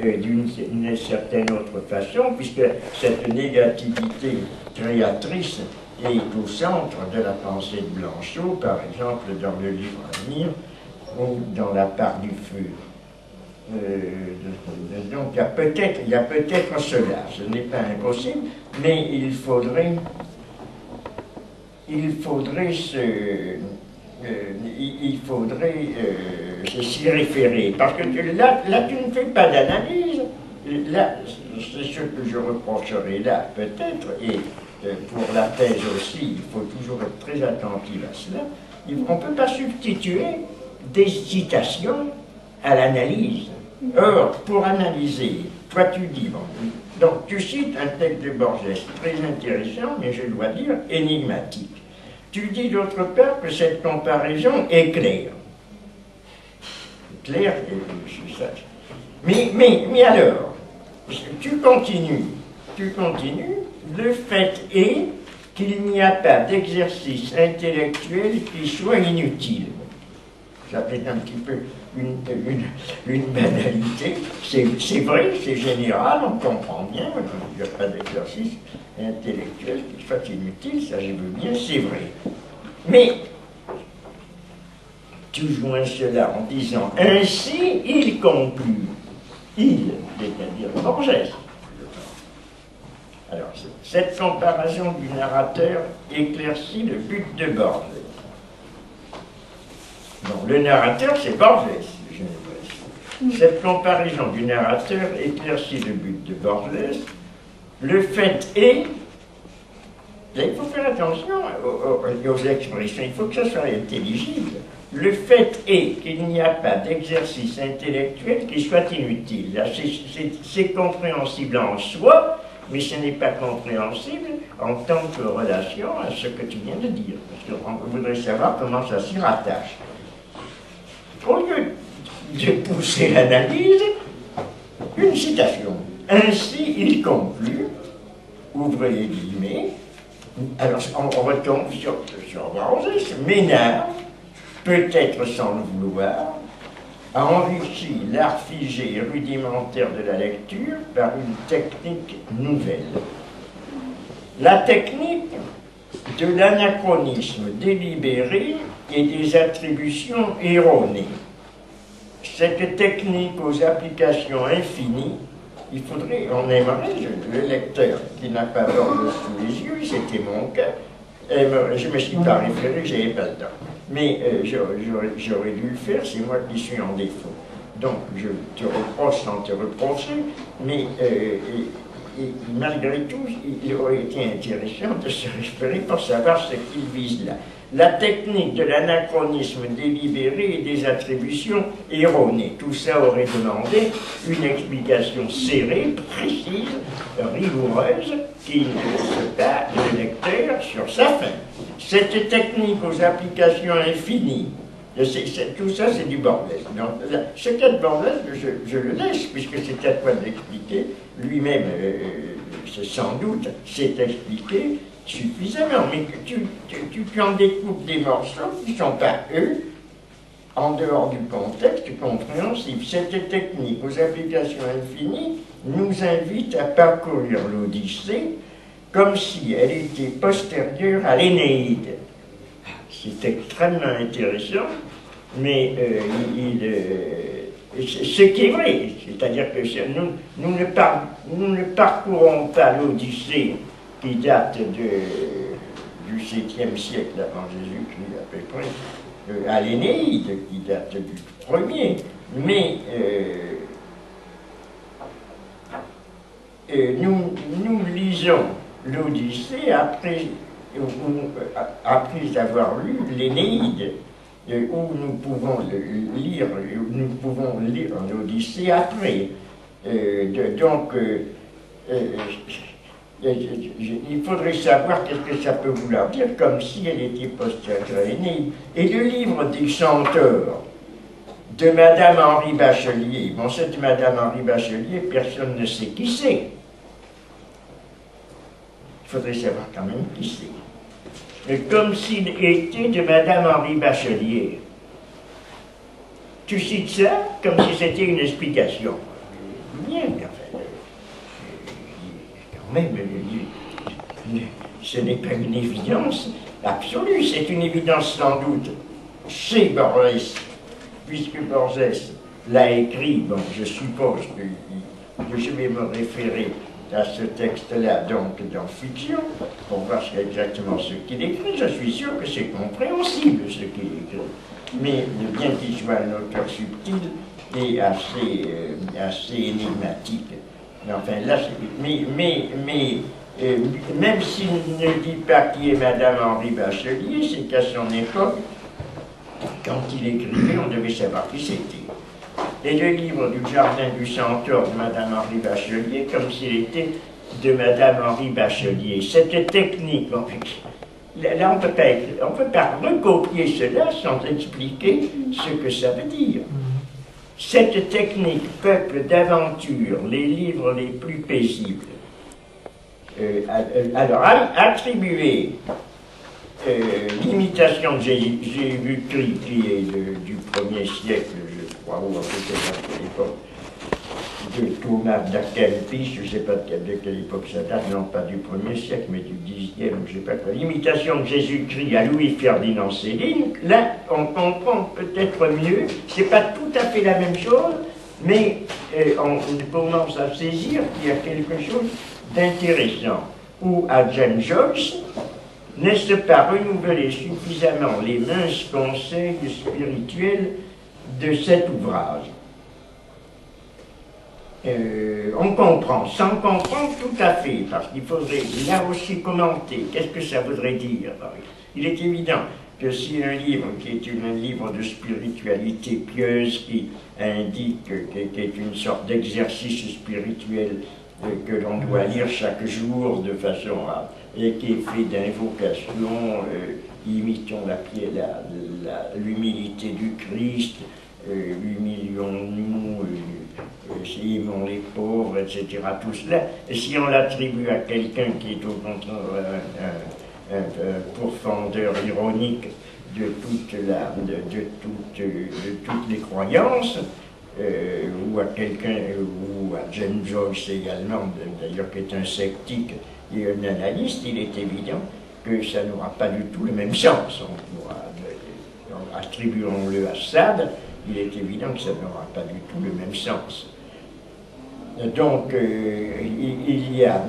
d'une certaine autre façon, puisque cette négativité créatrice est au centre de la pensée de Blanchot, par exemple dans le livre à venir, ou dans La part du feu. Donc il y a peut-être cela, ce n'est pas impossible, mais il faudrait s'y référer, parce que là tu ne fais pas d'analyse. Là, c'est ce que je reprocherai là, peut-être, et pour la thèse aussi, il faut toujours être très attentif à cela. On ne peut pas substituer des citations à l'analyse. Or, pour analyser, toi tu dis, bon, donc tu cites un texte de Borges très intéressant, mais je dois dire énigmatique. Tu dis d'autre part que cette comparaison est claire. Claire, je sais. Mais alors, tu continues, le fait est qu'il n'y a pas d'exercice intellectuel qui soit inutile. Ça fait un petit peu une banalité. C'est vrai, c'est général, on comprend bien, il n'y a pas d'exercice intellectuel qui soit inutile, ça je veux bien, c'est vrai. Mais tu joins cela en disant ainsi il conclut, c'est-à-dire Borges. Alors, cette comparaison du narrateur éclaircit le but de Borges. Donc, le narrateur, c'est Borges, je n'ai pas. Cette comparaison du narrateur éclaircit le but de Borges. Le fait est, là, il faut faire attention aux expressions, il faut que ça soit intelligible. Le fait est qu'il n'y a pas d'exercice intellectuel qui soit inutile. Là, c'est compréhensible en soi, mais ce n'est pas compréhensible en tant que relation à ce que tu viens de dire. Parce qu'on voudrait savoir comment ça s'y rattache. Au lieu de pousser l'analyse, une citation. Ainsi, il conclut, ouvrez les guillemets, Alors, on retombe sur Borges. Ménard, peut-être sans le vouloir, a enrichi l'art figé et rudimentaire de la lecture par une technique nouvelle. La technique de l'anachronisme délibéré et des attributions erronées. Cette technique aux applications infinies, on aimerait, le lecteur qui n'a pas Borges sous les yeux, c'était mon cas, je ne me suis pas référé, je n'avais pas le temps. Mais j'aurais dû le faire, c'est moi qui suis en défaut. Donc je te reproche sans te reprocher, mais malgré tout, il aurait été intéressant de se référer pour savoir ce qu'il vise là. La technique de l'anachronisme délibéré et des attributions erronées. Tout ça aurait demandé une explication serrée, précise, rigoureuse, qui ne laisse pas le lecteur sur sa faim. Cette technique aux applications infinies, tout ça c'est du Borges. Donc, ce cas de Borges, je le laisse, puisque c'est à toi de l'expliquer. Lui-même, sans doute, s'est expliqué suffisamment, mais tu en découpes des morceaux qui ne sont pas, eux, en dehors du contexte compréhensible. Cette technique aux applications infinies nous invite à parcourir l'Odyssée comme si elle était postérieure à l'Énéide. C'est extrêmement intéressant, mais ce qui est vrai, c'est-à-dire que nous ne parcourons pas l'Odyssée qui date du 7e siècle avant Jésus-Christ à peu près, à l'Énéide, qui date du 1er, mais nous lisons l'Odyssée après avoir lu l'Énéide, où nous pouvons lire l'Odyssée après. Il faudrait savoir qu'est-ce que ça peut vouloir dire, comme si elle était postérieure à l'Énéide. Et le livre des chanteurs de Madame Henri Bachelier, bon, cette Madame Henri Bachelier, personne ne sait qui c'est. Il faudrait savoir quand même qui c'est. Mais comme s'il était de Madame Henri Bachelier. Tu cites ça comme si c'était une explication. Bien, enfin, quand même, ce n'est pas une évidence absolue, c'est une évidence sans doute chez Borges, puisque Borges l'a écrit, bon, je suppose que je vais me référer à ce texte-là, donc dans Fiction, pour voir exactement ce qu'il écrit. Je suis sûr que c'est compréhensible ce qu'il écrit, mais bien qu'il soit un auteur subtil et assez énigmatique. Enfin, là, même s'il ne dit pas qui est Madame Henri Bachelier, c'est qu'à son époque, quand il écrivait, on devait savoir qui c'était. Et le livre du Jardin du Centaure de Madame Henri Bachelier, comme s'il était de Madame Henri Bachelier. Cette technique, là on ne peut pas recopier cela sans expliquer ce que ça veut dire. Cette technique peuple d'aventures les livres les plus paisibles. Alors, attribuer l'imitation de Jésus-Christ, qui est du 1er siècle, je crois, ou peut-être à l'époque de Thomas d'Aquempis, je ne sais pas de quelle époque ça date, non pas du 1er siècle, mais du 10e, je ne sais pas quoi, l'imitation de Jésus-Christ à Louis-Ferdinand Céline, là, on comprend peut-être mieux, c'est pas tout à fait la même chose, mais on commence à saisir qu'il y a quelque chose d'intéressant. Ou à James Joyce, n'est-ce pas renouveler suffisamment les minces conseils spirituels de cet ouvrage? On comprend, sans comprendre tout à fait, parce qu'il faudrait là aussi commenter. Qu'est-ce que ça voudrait dire? Il est évident que si un livre qui est un livre de spiritualité pieuse, qui indique, qui est une sorte d'exercice spirituel que l'on doit lire chaque jour de façon et qui est fait d'invocations, imitons l'humilité du Christ, humilions-nous, aimons les pauvres, etc. Tout cela, et si on l'attribue à quelqu'un qui est au contraire pourfendeur ironique de toutes les croyances, ou à quelqu'un, ou à James Joyce également, d'ailleurs qui est un sceptique et un analyste, il est évident que ça n'aura pas du tout le même sens. Attribuons-le à Sade, il est évident que ça n'aura pas du tout le même sens. Donc, il y a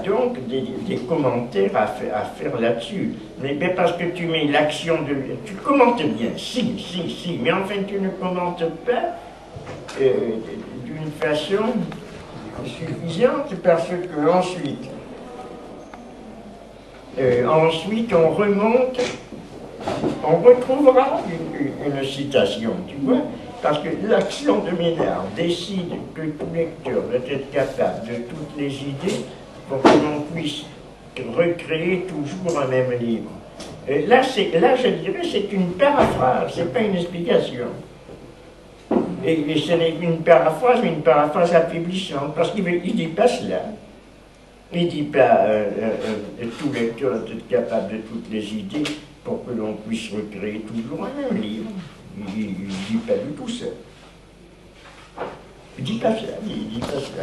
donc des commentaires à faire là-dessus. Mais parce que tu mets l'action de... Tu commentes bien, si, mais enfin tu ne commentes pas d'une façon suffisante parce que ensuite on remonte, on retrouvera une citation, tu vois. Parce que l'action de Ménard décide que tout lecteur doit être capable de toutes les idées pour que l'on puisse recréer toujours un même livre. Et là, je dirais, c'est une paraphrase, c'est pas une explication. Et ce n'est une paraphrase, mais une paraphrase affaiblissante, parce qu'il ne dit pas cela. Il ne dit pas tout lecteur doit être capable de toutes les idées pour que l'on puisse recréer toujours un même livre. Il ne dit pas du tout ça. Il ne dit pas ça. Il dit pas ça.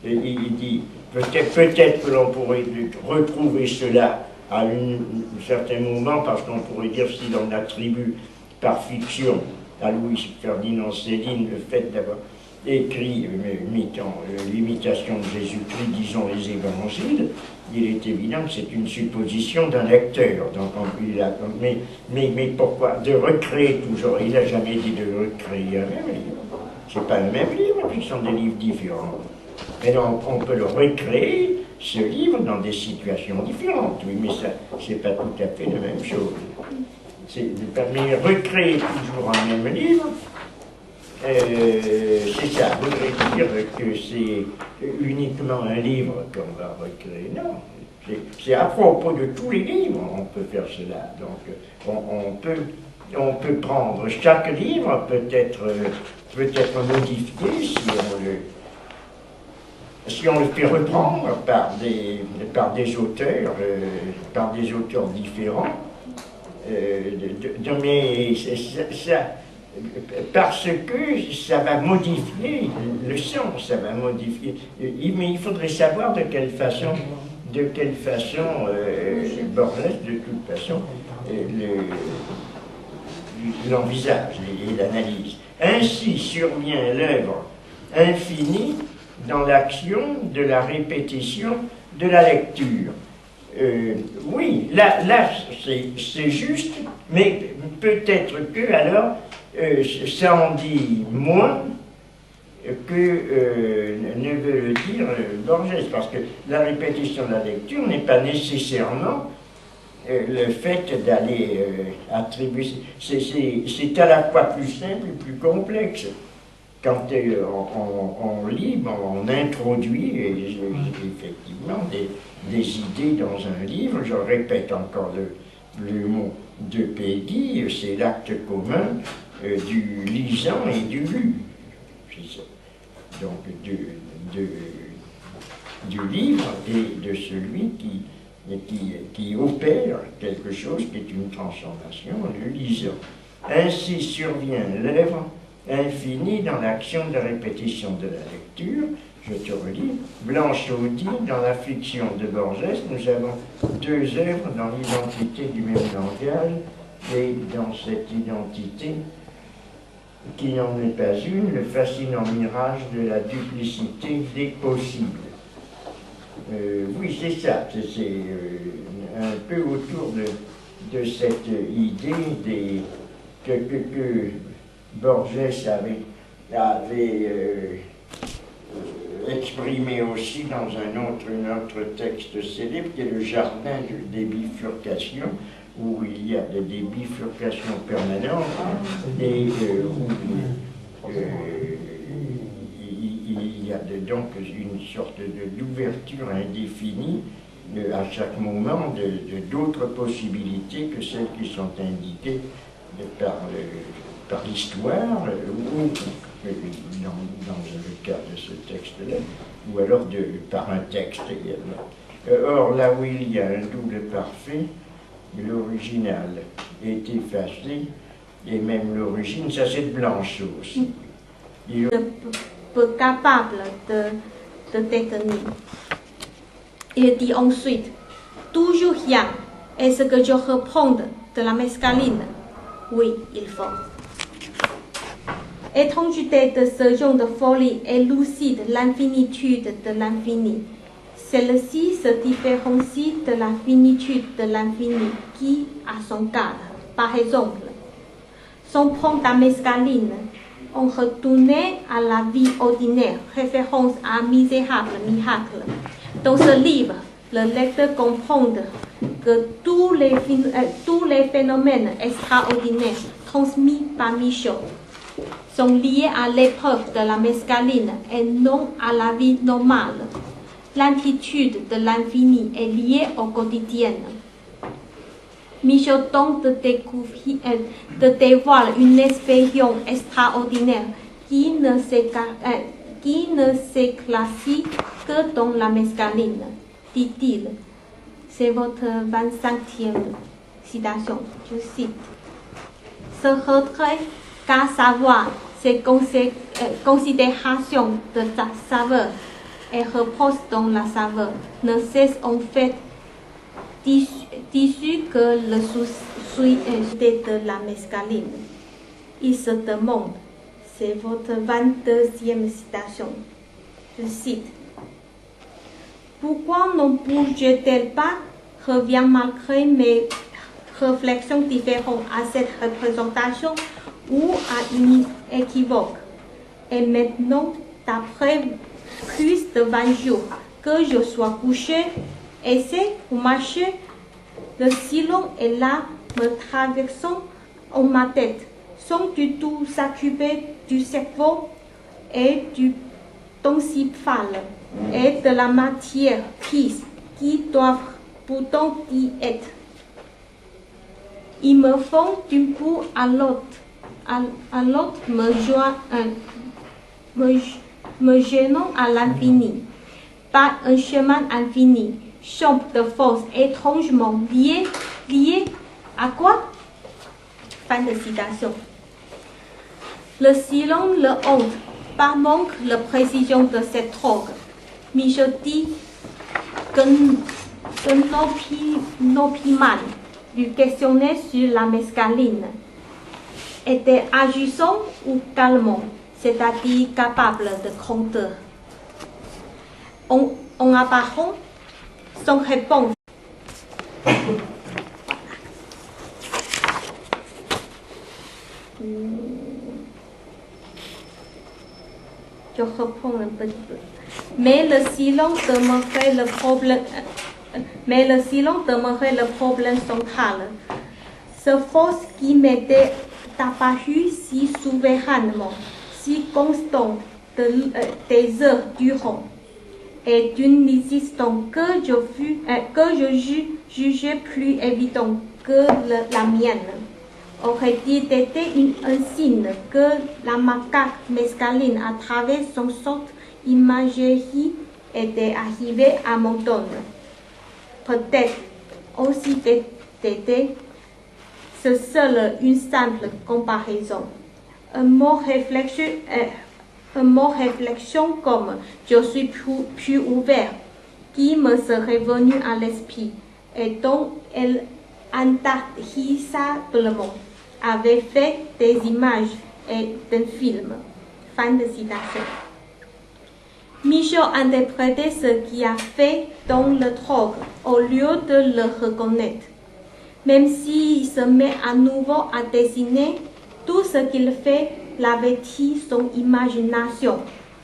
Il dit peut-être que l'on pourrait retrouver cela à un certain moment, parce qu'on pourrait dire si l'on attribue par fiction à Louis Ferdinand Céline le fait d'avoir écrit l'imitation de Jésus-Christ, disons les évangiles, il est évident que c'est une supposition d'un lecteur. Donc mais pourquoi? De recréer toujours. Il n'a jamais dit de recréer un même livre. Ce n'est pas le même livre, ce sont des livres différents. Mais donc, on peut le recréer, ce livre, dans des situations différentes. Oui, mais ça, c'est pas tout à fait la même chose. Mais recréer toujours un même livre, c'est ça, voudrait dire que c'est uniquement un livre qu'on va recréer. Non, c'est à propos de tous les livres on peut faire cela. Donc on peut prendre chaque livre, peut-être modifié si on le fait reprendre par des auteurs différents. Mais ça, parce que ça va modifier le sens, ça va modifier. Mais il faudrait savoir de quelle façon Borges, de toute façon, l'envisage et l'analyse. Ainsi survient l'œuvre infinie dans l'action de la répétition de la lecture. Oui, là c'est juste, mais peut-être que alors ça en dit moins que ne veut le dire Borges, parce que la répétition de la lecture n'est pas nécessairement le fait d'aller attribuer. C'est à la fois plus simple et plus complexe. Quand on lit, on introduit effectivement des idées dans un livre. Je répète encore le mot de Peggy, c'est l'acte commun du lisant et du lu. C'est ça. Donc du livre et de celui qui opère quelque chose qui est une transformation, le lisant. Ainsi survient l'œuvre infinie dans l'action de répétition de la lecture. Je te relis. Blanche-Audy, dans la fiction de Borges, nous avons deux œuvres dans l'identité du même langage, et dans cette identité, qui n'en est pas une, le fascinant mirage de la duplicité des possibles. Oui, c'est ça, c'est un peu autour de cette idée que Borges avait exprimé aussi dans un autre texte célèbre, qui est le jardin des bifurcations, où il y a des bifurcations permanentes et où il y a donc une sorte d'ouverture indéfinie à chaque moment d'autres possibilités que celles qui sont indiquées par l'histoire, ou dans le cas de ce texte-là, ou alors par un texte également. Or, là où il y a un double parfait, l'original est effacé, et même l'origine, ça c'est de Blanchot aussi. Capable de détenir. Il dit ensuite, toujours rien. Est-ce que je reprends de la mescaline? Oui, il faut. Étrangeté de ce genre de folie élucide l'infinitude de l'infini. Celle-ci se différencie de la finitude de l'infini qui a son cadre. Par exemple, sans prendre la mescaline, on retournait à la vie ordinaire, référence à Misérable miracle. Dans ce livre, le lecteur comprend que tous les phénomènes extraordinaires transmis par Michaud sont liés à l'épreuve de la mescaline et non à la vie normale. L'intitude de l'infini est liée au quotidien. Michaud tente de dévoiler une expérience extraordinaire qui ne s'éclaircit que dans la mescaline, dit-il. C'est votre 25e citation, je cite. Ce retrait qu'à savoir ces considérations de sa saveur et repose dans la saveur ne cesse en fait d'issue que le souci de la mescaline. Il se demande, c'est votre 22e citation, je cite. Pourquoi ne bouge-t-elle pas, revient malgré mes réflexions différentes à cette représentation ou à une équivoque. Et maintenant, d'après plus de 20 jours que je sois couché, essaie ou marcher, le silence est là, me traversant en ma tête, sans du tout s'occuper du cerveau et du principal et de la matière prise qui doivent pourtant y être. Ils me font d'un bout à l'autre, me gênant à l'infini, par un chemin infini, champ de force étrangement lié à quoi? Fin de citation. Le silence le honte, par manque de précision de cette drogue. Michaud dit que l'opiman lui questionnait sur la mescaline était agissant ou calmant, c'est-à-dire capable de compter. En apparent, sans réponse. Je reprends un petit peu. Mais le silence demeurait le problème central. Ce force qui m'était apparu si souverainement, si constante des heures durant, et d'une existence que je jugeais plus évidente que la mienne, aurait-il été un signe que la macaque mescaline, à travers son sorte imagerie, était arrivée à mon donne. Peut-être aussi d'être ce seul une simple comparaison. Un mot réflexion comme je suis plus ouvert, qui me serait venu à l'esprit, et dont elle intarissablement avait fait des images et d'un film. Fin de citation. Michaud interprétait ce qu'il a fait dans le drogue au lieu de le reconnaître. Même s'il se met à nouveau à dessiner, tout ce qu'il fait l'avait-il son imagination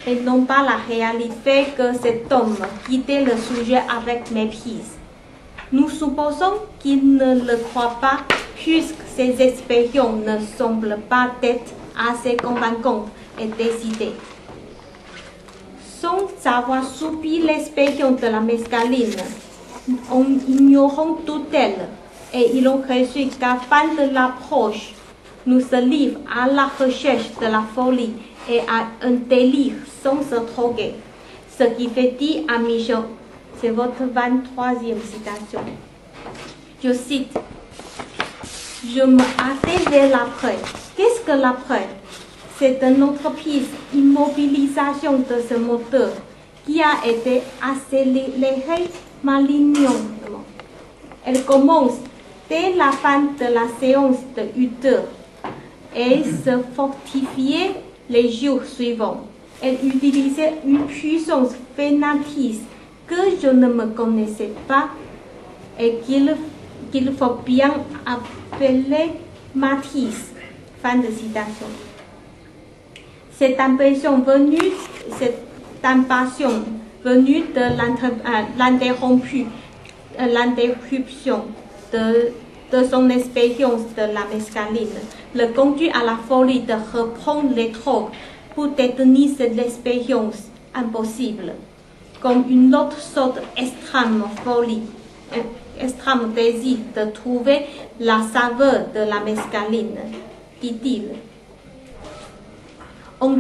et non pas la réalité que cet homme quittait le sujet avec méprise. Nous supposons qu'il ne le croit pas puisque ses expériences ne semblent pas être assez convaincantes et décidées. Sans avoir subi l'expérience de la mescaline, en ignorant toute elle, et il en résulte qu'à fin de l'approche, nous se livrons à la recherche de la folie et à un délire sans se droguer. Ce qui fait dire à Michaud, C'est votre 23e citation. Je cite. Je me hâtais vers l'après. Qu'est-ce que l'après? C'est une autre piste, immobilisation de ce moteur qui a été accéléré malignement. Elle commence dès la fin de la séance de 8 heures et se fortifiait les jours suivants. Elle utilisait une puissance fénatiste que je ne me connaissais pas et qu'il faut bien appeler Matisse. Fin de citation. Cette impassion venue de l'interruption de son expérience de la mescaline le conduit à la folie de reprendre les drogues pour détenir cette expérience impossible, comme une autre sorte d'extrême folie, extrême désir de trouver la saveur de la mescaline, dit-il. On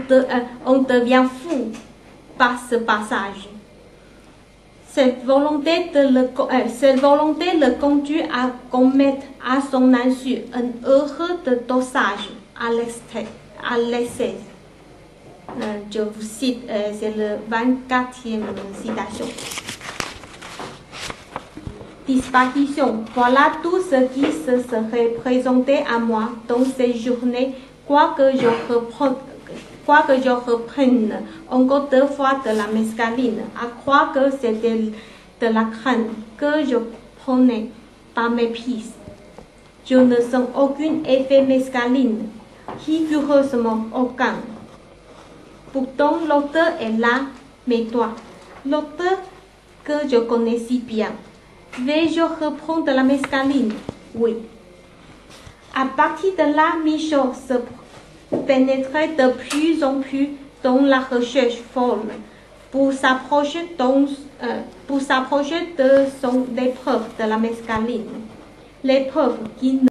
devient fou par ce passage. Cette volonté le conduit à commettre à son insu un erreur de dosage à l'excès. Je vous cite, c'est le 24e citation. Disparition. Voilà tout ce qui se serait présenté à moi dans ces journées, quoique je reprenne encore 2 fois de la mescaline, à croire que c'était de la crainte que je prenais par mes pistes. Je ne sens aucun effet mescaline, rigoureusement aucun. Pourtant, l'auteur est là, mais toi, l'auteur que je connais si bien, vais-je reprendre de la mescaline? Oui. À partir de là, Michaud se pénétrait de plus en plus dans la recherche folle pour s'approcher de l'épreuve de la mescaline, l'épreuve qui